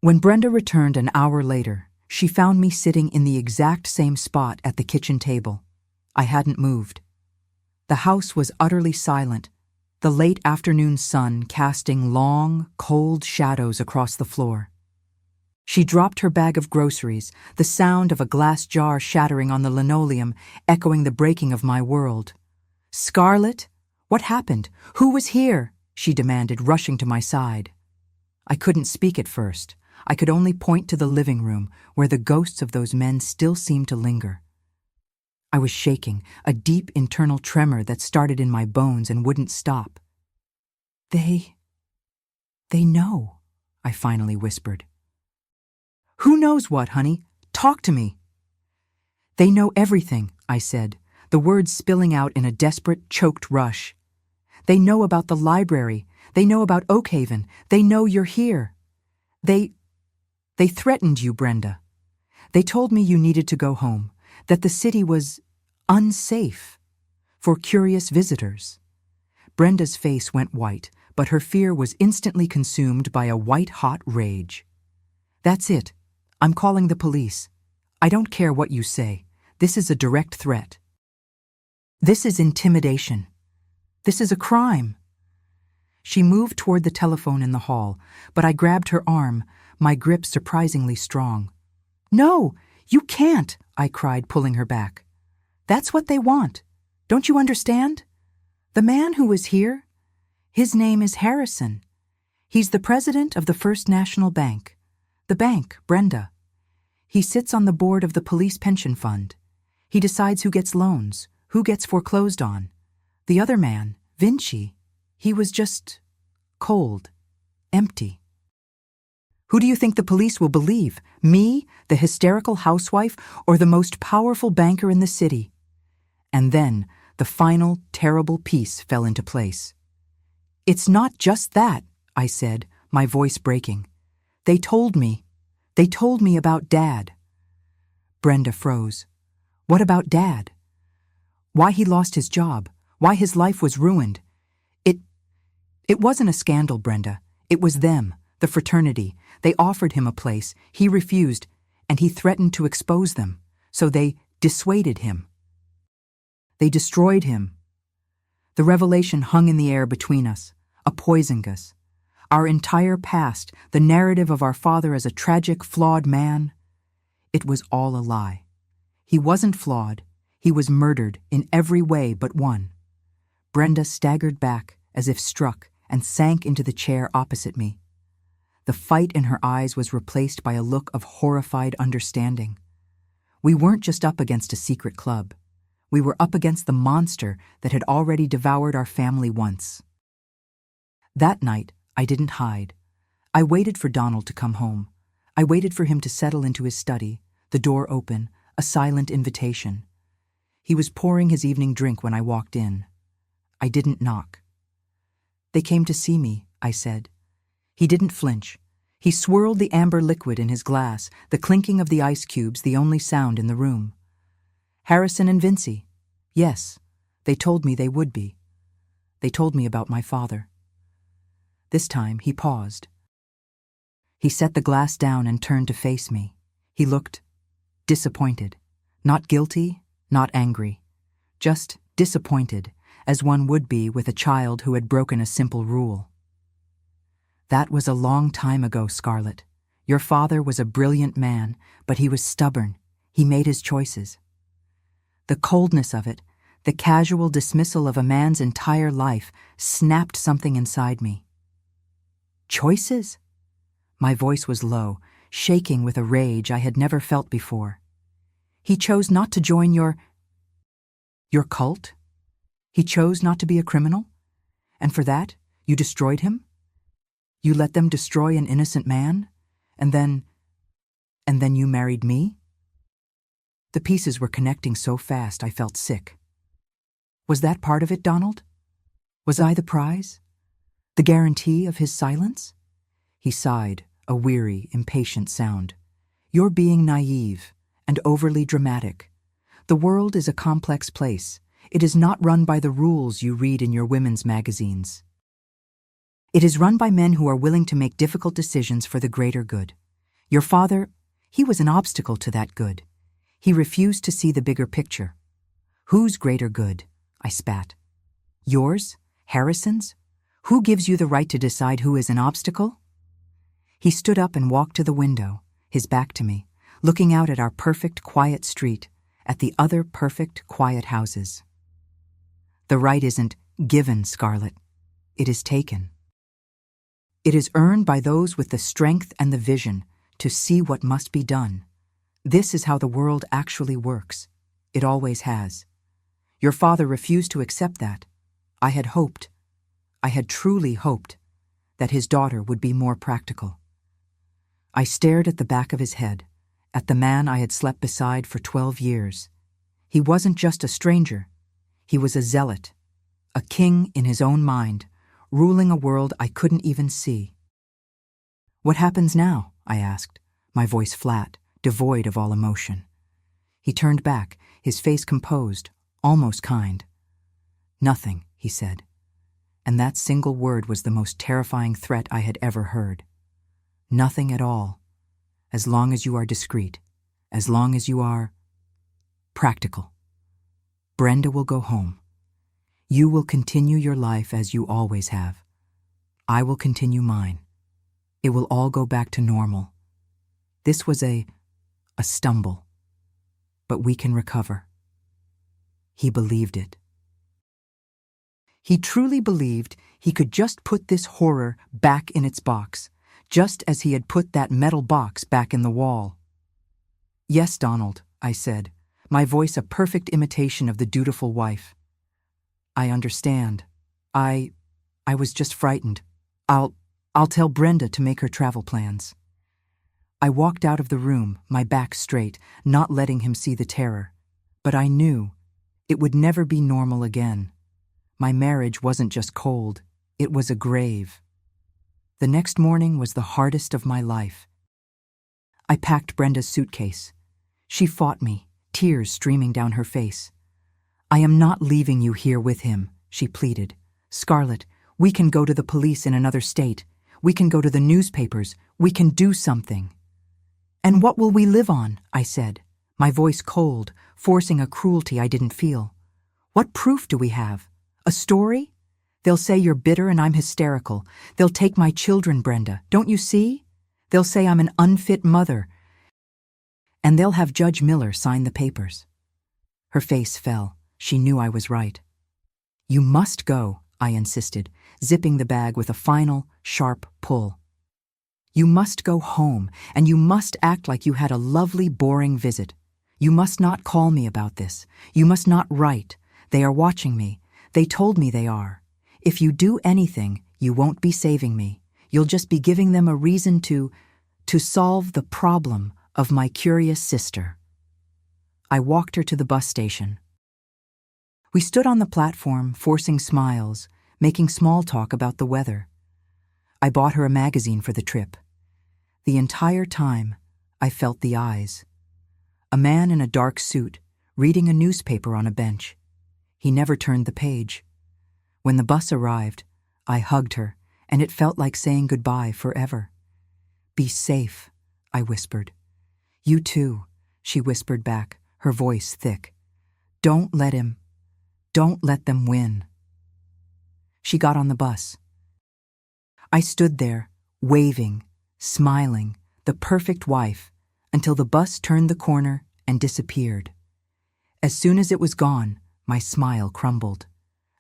When Brenda returned an hour later, she found me sitting in the exact same spot at the kitchen table. I hadn't moved. The house was utterly silent, the late afternoon sun casting long, cold shadows across the floor. She dropped her bag of groceries, the sound of a glass jar shattering on the linoleum, echoing the breaking of my world. Scarlett? What happened? Who was here? She demanded, rushing to my side. I couldn't speak at first. I could only point to the living room, where the ghosts of those men still seemed to linger. I was shaking, a deep internal tremor that started in my bones and wouldn't stop. They know, I finally whispered. Who knows what, honey? Talk to me. They know everything, I said, the words spilling out in a desperate, choked rush. They know about the library. They know about Oakhaven. They know you're here. They threatened you, Brenda. They told me you needed to go home, that the city was unsafe for curious visitors. Brenda's face went white, but her fear was instantly consumed by a white-hot rage. That's it. I'm calling the police. I don't care what you say. This is a direct threat. This is intimidation. This is a crime. She moved toward the telephone in the hall, but I grabbed her arm, my grip surprisingly strong. No, you can't, I cried, pulling her back. That's what they want. Don't you understand? The man who was here, his name is Harrison. He's the president of the First National Bank. The bank, Brenda. He sits on the board of the police pension fund. He decides who gets loans, who gets foreclosed on. The other man, Vinci, he was just cold, empty. Who do you think the police will believe? Me, the hysterical housewife, or the most powerful banker in the city? And then the final terrible piece fell into place. It's not just that, I said, my voice breaking. They told me about Dad. Brenda froze. What about Dad? Why he lost his job, why his life was ruined. It wasn't a scandal, Brenda. It was them, the fraternity. They offered him a place, he refused, and he threatened to expose them. So they dissuaded him. They destroyed him. The revelation hung in the air between us, a poison gas. Our entire past, the narrative of our father as a tragic, flawed man, it was all a lie. He wasn't flawed. He was murdered in every way but one. Brenda staggered back, as if struck, and sank into the chair opposite me. The fight in her eyes was replaced by a look of horrified understanding. We weren't just up against a secret club. We were up against the monster that had already devoured our family once. That night, I didn't hide. I waited for Donald to come home. I waited for him to settle into his study, the door open, a silent invitation. He was pouring his evening drink when I walked in. I didn't knock. They came to see me, I said. He didn't flinch. He swirled the amber liquid in his glass, the clinking of the ice cubes the only sound in the room. Harrison and Vinci. Yes, they told me they would be. They told me about my father. This time he paused. He set the glass down and turned to face me. He looked disappointed. Not guilty, not angry. Just disappointed, as one would be with a child who had broken a simple rule. That was a long time ago, Scarlett. Your father was a brilliant man, but he was stubborn. He made his choices. The coldness of it, the casual dismissal of a man's entire life, snapped something inside me. Choices? My voice was low, shaking with a rage I had never felt before. He chose not to join your cult? He chose not to be a criminal? And for that, you destroyed him? You let them destroy an innocent man? And then you married me? The pieces were connecting so fast I felt sick. Was that part of it, Donald? Was I the prize? The guarantee of his silence? He sighed, a weary, impatient sound. You're being naive and overly dramatic. The world is a complex place. It is not run by the rules you read in your women's magazines. It is run by men who are willing to make difficult decisions for the greater good. Your father, he was an obstacle to that good. He refused to see the bigger picture. Whose greater good? I spat. Yours? Harrison's? Who gives you the right to decide who is an obstacle? He stood up and walked to the window, his back to me, looking out at our perfect, quiet street, at the other perfect, quiet houses. The right isn't given, Scarlett. It is taken. It is earned by those with the strength and the vision to see what must be done. This is how the world actually works. It always has. Your father refused to accept that. I had truly hoped, that his daughter would be more practical. I stared at the back of his head, at the man I had slept beside for 12 years. He wasn't just a stranger. He was a zealot, a king in his own mind, ruling a world I couldn't even see. What happens now? I asked, my voice flat, devoid of all emotion. He turned back, his face composed, almost kind. Nothing, he said. And that single word was the most terrifying threat I had ever heard. Nothing at all. As long as you are discreet. As long as you are practical. Brenda will go home. You will continue your life as you always have. I will continue mine. It will all go back to normal. This was a stumble. But we can recover. He believed it. He truly believed he could just put this horror back in its box, just as he had put that metal box back in the wall. Yes, Donald, I said, my voice a perfect imitation of the dutiful wife. I understand. I was just frightened. I'll tell Brenda to make her travel plans. I walked out of the room, my back straight, not letting him see the terror. But I knew it would never be normal again. My marriage wasn't just cold, it was a grave. The next morning was the hardest of my life. I packed Brenda's suitcase. She fought me, tears streaming down her face. I am not leaving you here with him, she pleaded. Scarlett, we can go to the police in another state. We can go to the newspapers. We can do something. And what will we live on? I said, my voice cold, forcing a cruelty I didn't feel. What proof do we have? A story? They'll say you're bitter and I'm hysterical. They'll take my children, Brenda. Don't you see? They'll say I'm an unfit mother. And they'll have Judge Miller sign the papers. Her face fell. She knew I was right. You must go, I insisted, zipping the bag with a final, sharp pull. You must go home, and you must act like you had a lovely, boring visit. You must not call me about this. You must not write. They are watching me. They told me they are. If you do anything, you won't be saving me. You'll just be giving them a reason to solve the problem of my curious sister. I walked her to the bus station. We stood on the platform, forcing smiles, making small talk about the weather. I bought her a magazine for the trip. The entire time, I felt the eyes. A man in a dark suit, reading a newspaper on a bench. He never turned the page. When the bus arrived, I hugged her, and it felt like saying goodbye forever. Be safe, I whispered. You too, she whispered back, her voice thick. Don't let them win. She got on the bus. I stood there, waving, smiling, the perfect wife, until the bus turned the corner and disappeared. As soon as it was gone, my smile crumbled.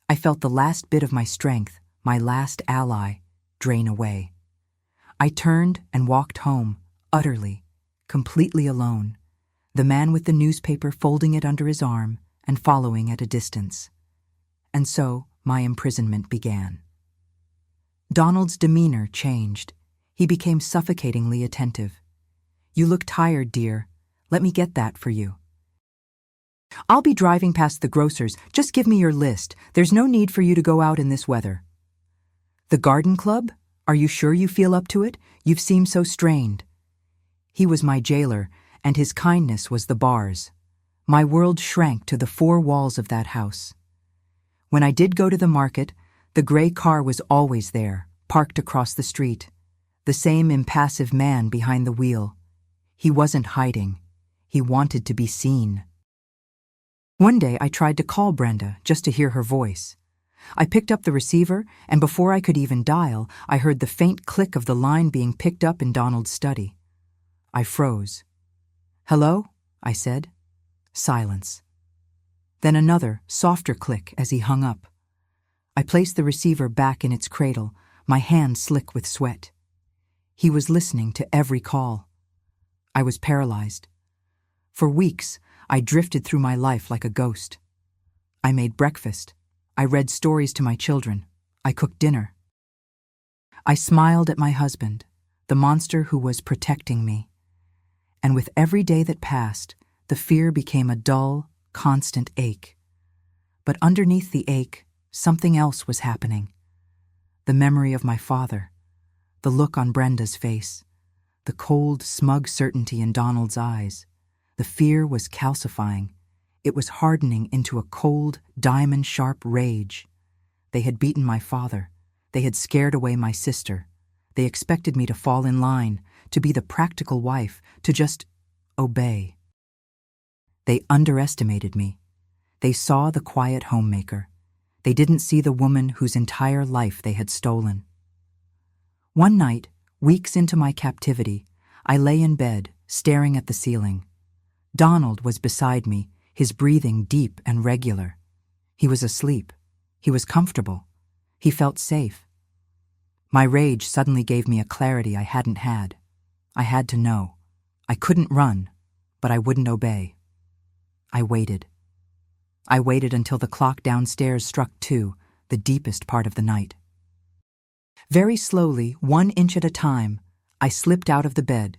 I felt the last bit of my strength, my last ally, drain away. I turned and walked home, utterly, completely alone, the man with the newspaper folding it under his arm and following at a distance. And so my imprisonment began. Donald's demeanor changed. He became suffocatingly attentive. You look tired, dear. Let me get that for you. I'll be driving past the grocer's. Just give me your list. There's no need for you to go out in this weather. The garden club? Are you sure you feel up to it? You've seemed so strained. He was my jailer, and his kindness was the bars. My world shrank to the four walls of that house. When I did go to the market, the gray car was always there, parked across the street. The same impassive man behind the wheel. He wasn't hiding. He wanted to be seen. One day I tried to call Brenda just to hear her voice. I picked up the receiver, and before I could even dial, I heard the faint click of the line being picked up in Donald's study. I froze. Hello? I said. Silence. Then another, softer click as he hung up. I placed the receiver back in its cradle, my hand slick with sweat. He was listening to every call. I was paralyzed. For weeks, I drifted through my life like a ghost. I made breakfast. I read stories to my children. I cooked dinner. I smiled at my husband, the monster who was protecting me. And with every day that passed, the fear became a dull, constant ache. But underneath the ache, something else was happening. The memory of my father, the look on Brenda's face, the cold, smug certainty in Donald's eyes. The fear was calcifying. It was hardening into a cold, diamond-sharp rage. They had beaten my father. They had scared away my sister. They expected me to fall in line, to be the practical wife, to just obey. They underestimated me. They saw the quiet homemaker. They didn't see the woman whose entire life they had stolen. One night, weeks into my captivity, I lay in bed, staring at the ceiling. Donald was beside me, his breathing deep and regular. He was asleep. He was comfortable. He felt safe. My rage suddenly gave me a clarity I hadn't had. I had to know. I couldn't run. but I wouldn't obey. I waited. I waited until the clock downstairs struck 2, the deepest part of the night. Very slowly, 1 inch at a time, I slipped out of the bed.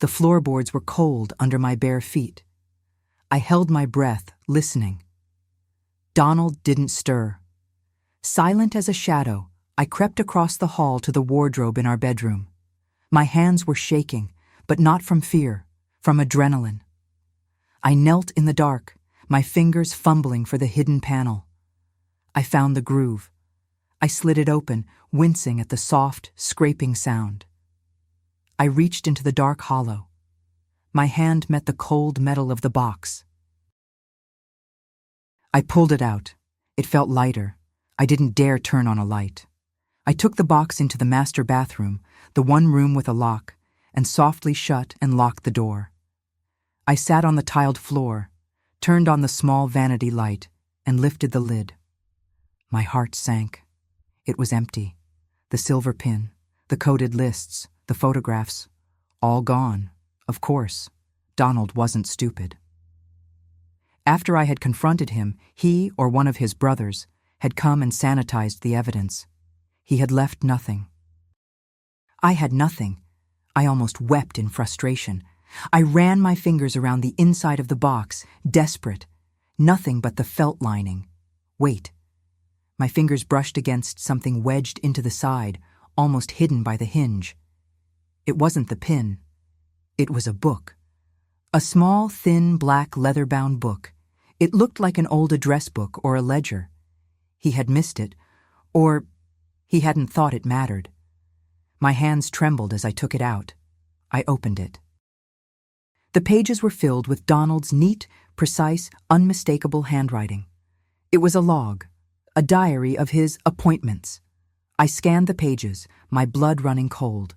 The floorboards were cold under my bare feet. I held my breath, listening. Donald didn't stir. Silent as a shadow, I crept across the hall to the wardrobe in our bedroom. My hands were shaking, but not from fear, from adrenaline. I knelt in the dark, my fingers fumbling for the hidden panel. I found the groove. I slid it open, wincing at the soft, scraping sound. I reached into the dark hollow. My hand met the cold metal of the box. I pulled it out. It felt lighter. I didn't dare turn on a light. I took the box into the master bathroom, the one room with a lock, and softly shut and locked the door. I sat on the tiled floor, turned on the small vanity light, and lifted the lid. My heart sank. It was empty. The silver pin, the coded lists, the photographs, all gone. Of course, Donald wasn't stupid. After I had confronted him, he or one of his brothers had come and sanitized the evidence. He had left nothing. I had nothing. I almost wept in frustration. I ran my fingers around the inside of the box, desperate. Nothing but the felt lining. Wait. My fingers brushed against something wedged into the side, almost hidden by the hinge. It wasn't the pin. It was a book. A small, thin, black, leather-bound book. It looked like an old address book or a ledger. He had missed it, or he hadn't thought it mattered. My hands trembled as I took it out. I opened it. The pages were filled with Donald's neat, precise, unmistakable handwriting. It was a log, a diary of his appointments. I scanned the pages, my blood running cold.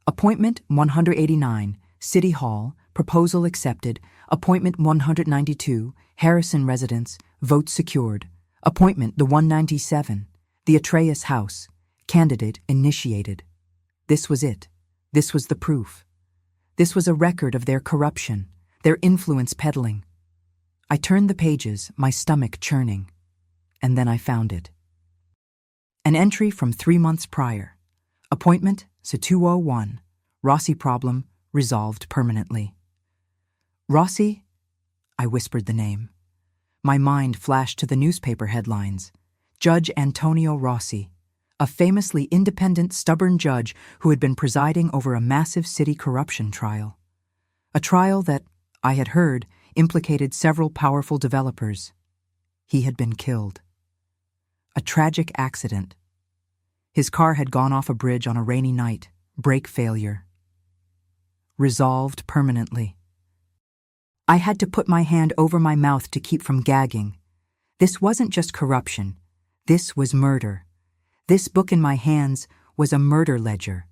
Appointment 189, City Hall, proposal accepted. Appointment 192, Harrison Residence, vote secured. Appointment the 197, the Atreus House, candidate initiated. This was it. This was the proof. This was a record of their corruption, their influence peddling. I turned the pages, my stomach churning. And then I found it. An entry from 3 months prior. Appointment, C201. Rossi problem, resolved permanently. Rossi? I whispered the name. My mind flashed to the newspaper headlines. Judge Antonio Rossi, a famously independent, stubborn judge who had been presiding over a massive city corruption trial. A trial that, I had heard, implicated several powerful developers. He had been killed. A tragic accident. His car had gone off a bridge on a rainy night, brake failure. Resolved permanently. I had to put my hand over my mouth to keep from gagging. This wasn't just corruption. This was murder. This book in my hands was a murder ledger.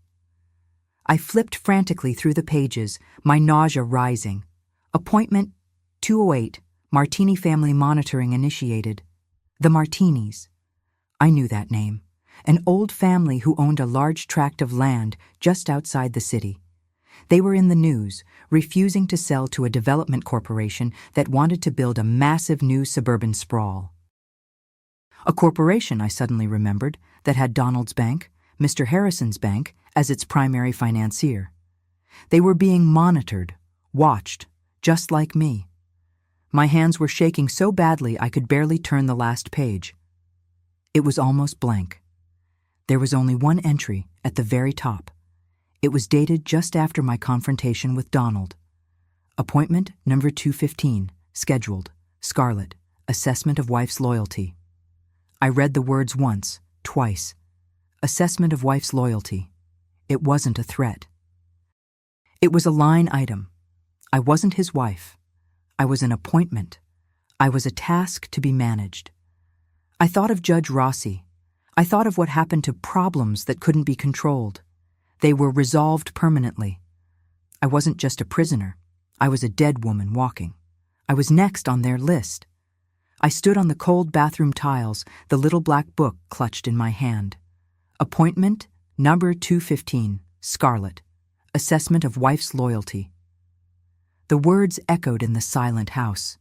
I flipped frantically through the pages, my nausea rising. Appointment 208, Martini Family Monitoring initiated. The Martinis. I knew that name. An old family who owned a large tract of land just outside the city. They were in the news, refusing to sell to a development corporation that wanted to build a massive new suburban sprawl. A corporation, I suddenly remembered, that had Donald's bank, Mr. Harrison's bank, as its primary financier. They were being monitored, watched, just like me. My hands were shaking so badly I could barely turn the last page. It was almost blank. There was only one entry at the very top. It was dated just after my confrontation with Donald. Appointment number 215, scheduled, Scarlett, assessment of wife's loyalty. I read the words once, twice. Assessment of wife's loyalty. It wasn't a threat. It was a line item. I wasn't his wife. I was an appointment. I was a task to be managed. I thought of Judge Rossi. I thought of what happened to problems that couldn't be controlled. They were resolved permanently. I wasn't just a prisoner. I was a dead woman walking. I was next on their list. I stood on the cold bathroom tiles, the little black book clutched in my hand. Appointment number 215, Scarlett. Assessment of wife's loyalty. The words echoed in the silent house.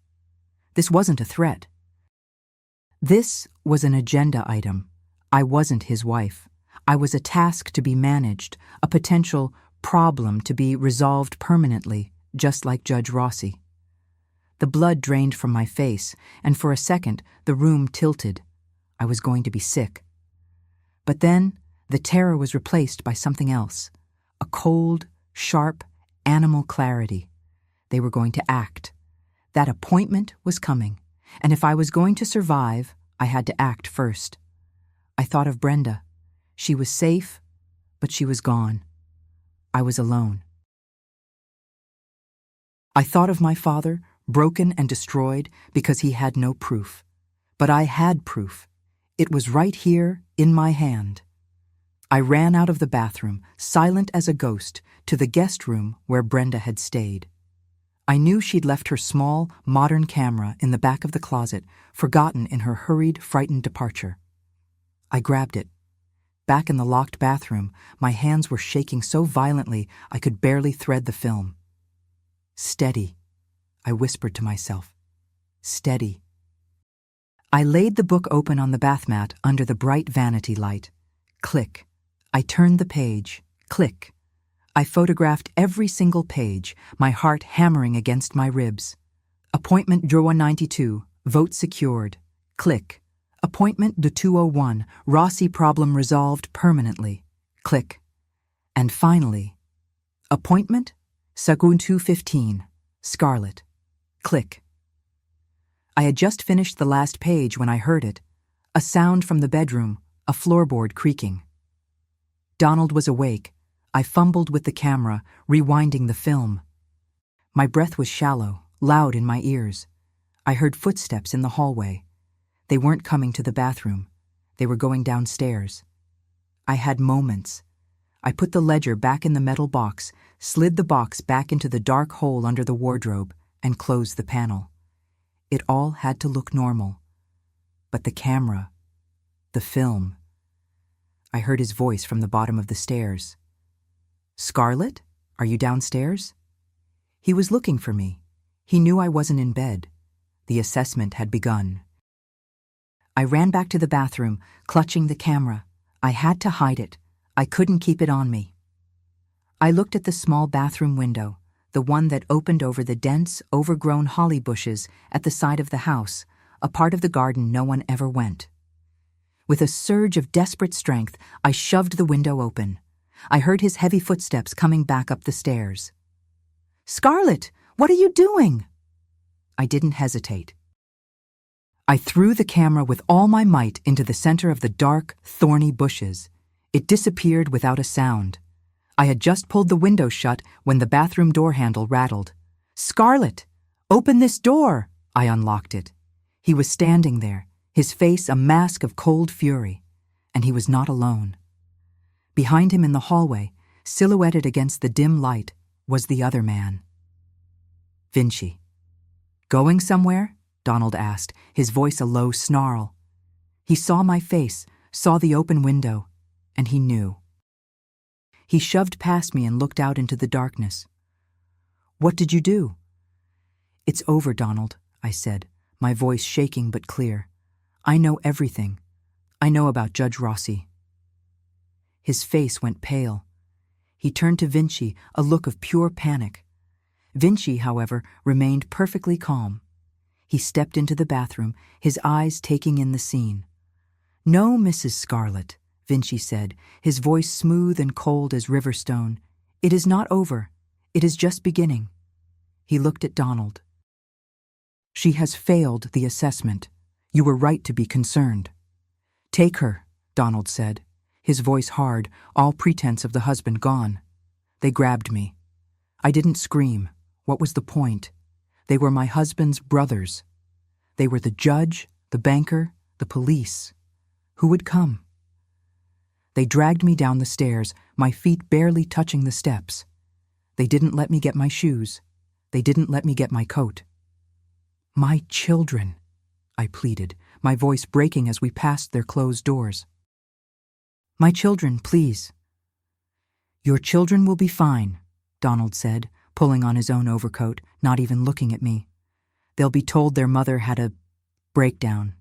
This wasn't a threat. This was an agenda item. I wasn't his wife. I was a task to be managed, a potential problem to be resolved permanently, just like Judge Rossi. The blood drained from my face, and for a second the room tilted. I was going to be sick. But then the terror was replaced by something else, a cold, sharp, animal clarity. They were going to act. That appointment was coming, and if I was going to survive, I had to act first. I thought of Brenda. She was safe, but she was gone. I was alone. I thought of my father, broken and destroyed because he had no proof. But I had proof. It was right here in my hand. I ran out of the bathroom, silent as a ghost, to the guest room where Brenda had stayed. I knew she'd left her small, modern camera in the back of the closet, forgotten in her hurried, frightened departure. I grabbed it. Back in the locked bathroom, my hands were shaking so violently I could barely thread the film. Steady, I whispered to myself. Steady. I laid the book open on the bath mat under the bright vanity light. Click. I turned the page. Click. I photographed every single page, my heart hammering against my ribs. Appointment Drawer 92, vote secured. Click. Appointment de 201, Rossi problem resolved permanently. Click. And finally, appointment Sagun 215, Scarlet. Click. I had just finished the last page when I heard it, a sound from the bedroom, a floorboard creaking. Donald was awake. I fumbled with the camera, rewinding the film. My breath was shallow, loud in my ears. I heard footsteps in the hallway. They weren't coming to the bathroom. They were going downstairs. I had moments. I put the ledger back in the metal box, slid the box back into the dark hole under the wardrobe, and closed the panel. It all had to look normal. But the camera, the film. I heard his voice from the bottom of the stairs. Scarlet, are you downstairs? He was looking for me. He knew I wasn't in bed. The assessment had begun. I ran back to the bathroom, clutching the camera. I had to hide it. I couldn't keep it on me. I looked at the small bathroom window, the one that opened over the dense, overgrown holly bushes at the side of the house, a part of the garden no one ever went. With a surge of desperate strength, I shoved the window open. I heard his heavy footsteps coming back up the stairs. Scarlet, what are you doing? I didn't hesitate. I threw the camera with all my might into the center of the dark, thorny bushes. It disappeared without a sound. I had just pulled the window shut when the bathroom door handle rattled. Scarlet, open this door! I unlocked it. He was standing there, his face a mask of cold fury, and he was not alone. Behind him in the hallway, silhouetted against the dim light, was the other man. Vinci. Going somewhere? Donald asked, his voice a low snarl. He saw my face, saw the open window, and he knew. He shoved past me and looked out into the darkness. What did you do? It's over, Donald, I said, my voice shaking but clear. I know everything. I know about Judge Rossi. His face went pale. He turned to Vinci, a look of pure panic. Vinci, however, remained perfectly calm. He stepped into the bathroom, his eyes taking in the scene. No, Mrs. Scarlet, Vinci said, his voice smooth and cold as river stone. It is not over. It is just beginning. He looked at Donald. She has failed the assessment. You were right to be concerned. Take her, Donald said, his voice hard, all pretense of the husband gone. They grabbed me. I didn't scream. What was the point? They were my husband's brothers. They were the judge, the banker, the police. Who would come? They dragged me down the stairs, my feet barely touching the steps. They didn't let me get my shoes. They didn't let me get my coat. My children, I pleaded, my voice breaking as we passed their closed doors. My children, please. Your children will be fine, Donald said, pulling on his own overcoat, not even looking at me. They'll be told their mother had a breakdown,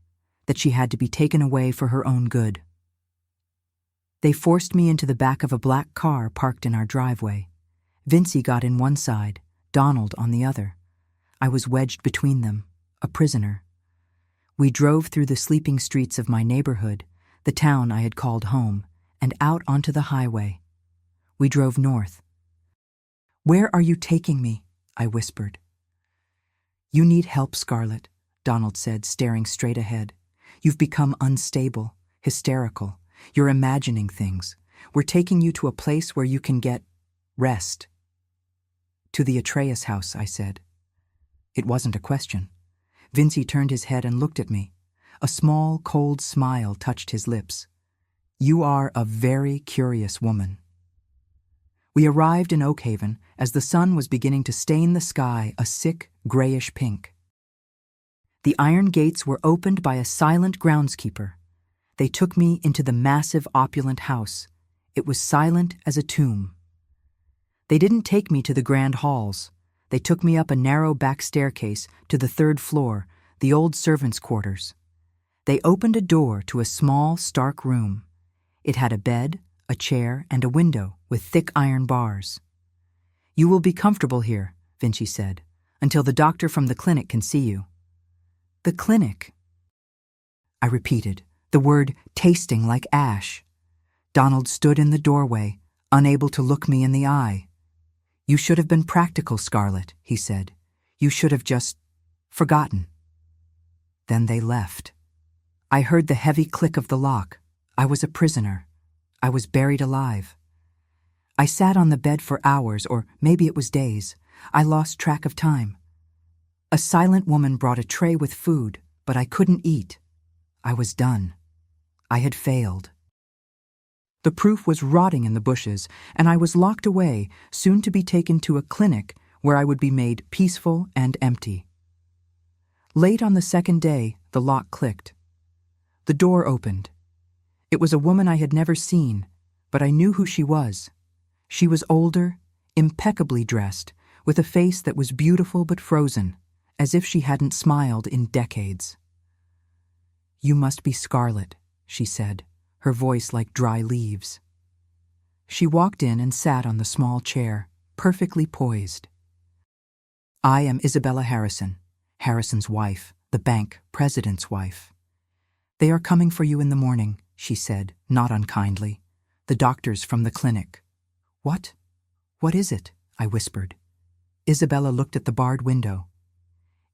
that she had to be taken away for her own good. They forced me into the back of a black car parked in our driveway. Vincey got in one side, Donald on the other. I was wedged between them, a prisoner. We drove through the sleeping streets of my neighborhood, the town I had called home, and out onto the highway. We drove north. "Where are you taking me?" I whispered. "You need help, Scarlett," Donald said, staring straight ahead. "You've become unstable, hysterical. You're imagining things. We're taking you to a place where you can get rest." "To the Atreus house," I said. It wasn't a question. Vincey turned his head and looked at me. A small, cold smile touched his lips. "You are a very curious woman." We arrived in Oakhaven as the sun was beginning to stain the sky a sick, grayish pink. The iron gates were opened by a silent groundskeeper. They took me into the massive, opulent house. It was silent as a tomb. They didn't take me to the grand halls. They took me up a narrow back staircase to the third floor, the old servants' quarters. They opened a door to a small, stark room. It had a bed, a chair, and a window with thick iron bars. "You will be comfortable here," Vincey said, "until the doctor from the clinic can see you." "The clinic?" I repeated, the word tasting like ash. Donald stood in the doorway, unable to look me in the eye. "You should have been practical, Scarlett," he said. "You should have just forgotten." Then they left. I heard the heavy click of the lock. I was a prisoner. I was buried alive. I sat on the bed for hours, or maybe it was days. I lost track of time. A silent woman brought a tray with food, but I couldn't eat. I was done. I had failed. The proof was rotting in the bushes, and I was locked away, soon to be taken to a clinic where I would be made peaceful and empty. Late on the second day, the lock clicked. The door opened. It was a woman I had never seen, but I knew who she was. She was older, impeccably dressed, with a face that was beautiful but frozen, as if she hadn't smiled in decades. "You must be Scarlett," she said, her voice like dry leaves. She walked in and sat on the small chair, perfectly poised. "I am Isabella Harrison, Harrison's wife, the bank president's wife. They are coming for you in the morning," she said, not unkindly. "The doctors from the clinic." "What? What is it?" I whispered. Isabella looked at the barred window.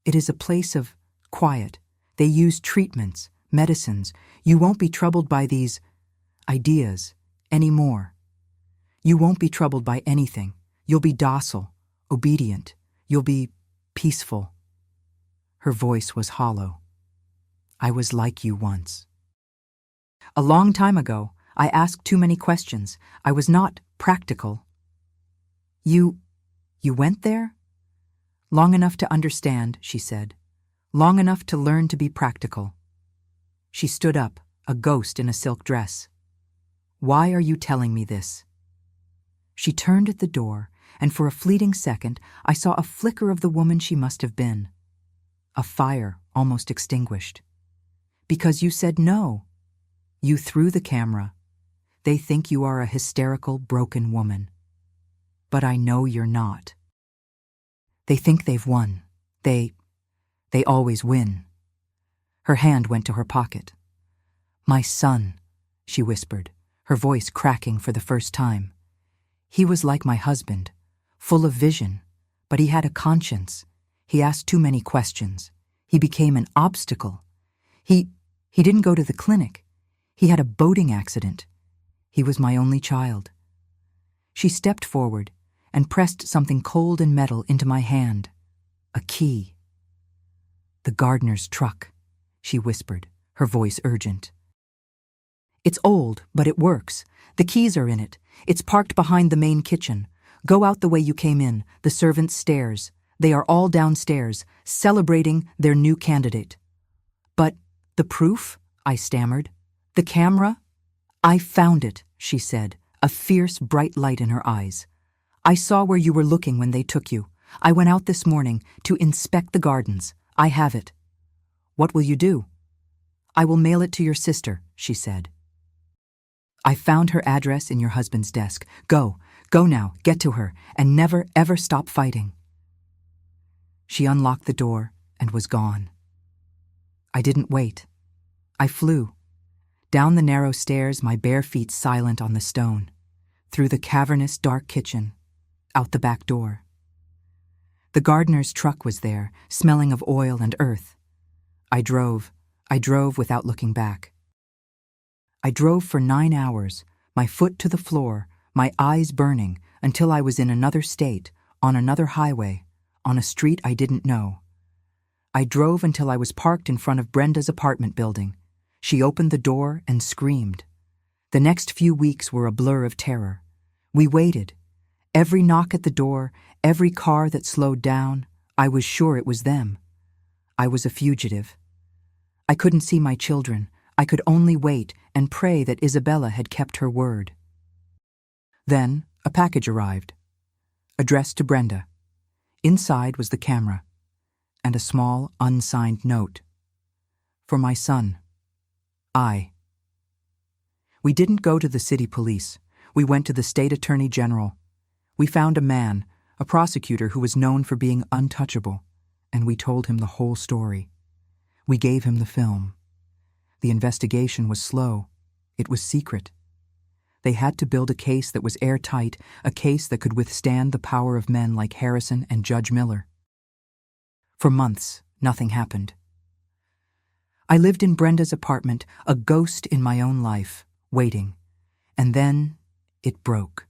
"It is a place of quiet. They use treatments, medicines. You won't be troubled by these ideas anymore. You won't be troubled by anything. You'll be docile, obedient. You'll be peaceful." Her voice was hollow. "I was like you once. A long time ago, I asked too many questions. I was not practical." You went there?" "Long enough to understand," she said. "Long enough to learn to be practical." She stood up, a ghost in a silk dress. "Why are you telling me this?" She turned at the door, and for a fleeting second, I saw a flicker of the woman she must have been. A fire almost extinguished. "Because you said no. You threw the camera. They think you are a hysterical, broken woman. But I know you're not. They think they've won. They always win." Her hand went to her pocket. "My son," she whispered, her voice cracking for the first time. "He was like my husband, full of vision, but he had a conscience. He asked too many questions. He became an obstacle. He didn't go to the clinic. He had a boating accident. He was my only child." She stepped forward and pressed something cold and metal into my hand. A key. "The gardener's truck," she whispered, her voice urgent. "It's old, but it works. The keys are in it. It's parked behind the main kitchen. Go out the way you came in, the servants' stairs. They are all downstairs, celebrating their new candidate." "But the proof?" I stammered. "The camera?" "I found it," she said, a fierce, bright light in her eyes. I saw where you were looking when they took you. I went out this morning to inspect the gardens. I have it." "What will you do?" "I will mail it to your sister," she said. "I found her address in your husband's desk. Go now, get to her, and never, ever stop fighting." She unlocked the door and was gone. I didn't wait. I flew. Down the narrow stairs, my bare feet silent on the stone. Through the cavernous, dark kitchen. Out the back door. The gardener's truck was there, smelling of oil and earth. I drove without looking back. I drove for 9 hours, my foot to the floor, my eyes burning, until I was in another state, on another highway, on a street I didn't know. I drove until I was parked in front of Brenda's apartment building. She opened the door and screamed. The next few weeks were a blur of terror. We waited. Every knock at the door, every car that slowed down, I was sure it was them. I was a fugitive. I couldn't see my children. I could only wait and pray that Isabella had kept her word. Then a package arrived, addressed to Brenda. Inside was the camera, and a small, unsigned note. For my son. I. We didn't go to the city police. We went to the state attorney general. We found a man, a prosecutor who was known for being untouchable, and we told him the whole story. We gave him the film. The investigation was slow. It was secret. They had to build a case that was airtight, a case that could withstand the power of men like Harrison and Judge Miller. For months, nothing happened. I lived in Brenda's apartment, a ghost in my own life, waiting. And then it broke.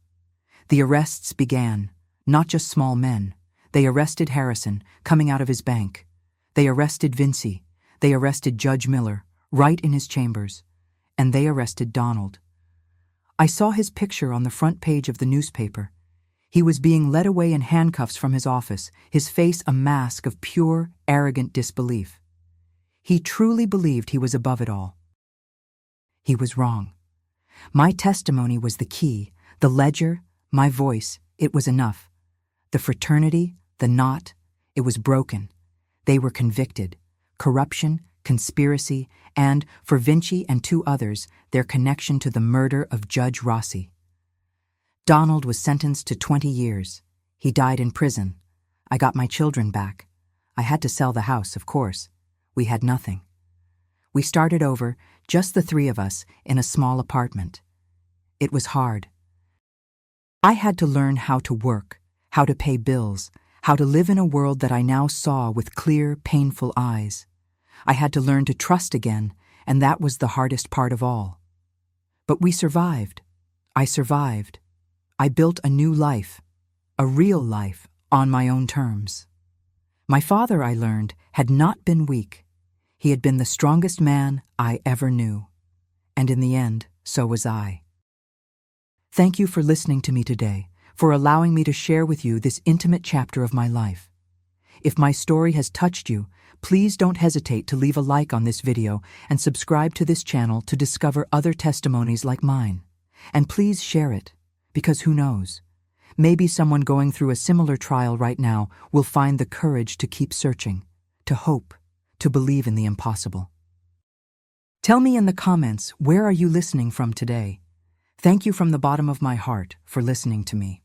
The arrests began, not just small men. They arrested Harrison, coming out of his bank. They arrested Vincy. They arrested Judge Miller, right in his chambers. And they arrested Donald. I saw his picture on the front page of the newspaper. He was being led away in handcuffs from his office, his face a mask of pure, arrogant disbelief. He truly believed he was above it all. He was wrong. My testimony was the key, the ledger, my voice, it was enough. The fraternity, the knot, it was broken. They were convicted. Corruption, conspiracy, and, for Vincy and 2 others, their connection to the murder of Judge Rossi. Donald was sentenced to 20 years. He died in prison. I got my children back. I had to sell the house, of course. We had nothing. We started over, just the 3 of us, in a small apartment. It was hard. I had to learn how to work, how to pay bills, how to live in a world that I now saw with clear, painful eyes. I had to learn to trust again, and that was the hardest part of all. But we survived. I survived. I built a new life, a real life, on my own terms. My father, I learned, had not been weak. He had been the strongest man I ever knew. And in the end, so was I. Thank you for listening to me today, for allowing me to share with you this intimate chapter of my life. If my story has touched you, please don't hesitate to leave a like on this video and subscribe to this channel to discover other testimonies like mine. And please share it, because who knows? Maybe someone going through a similar trial right now will find the courage to keep searching, to hope, to believe in the impossible. Tell me in the comments, where are you listening from today? Thank you from the bottom of my heart for listening to me.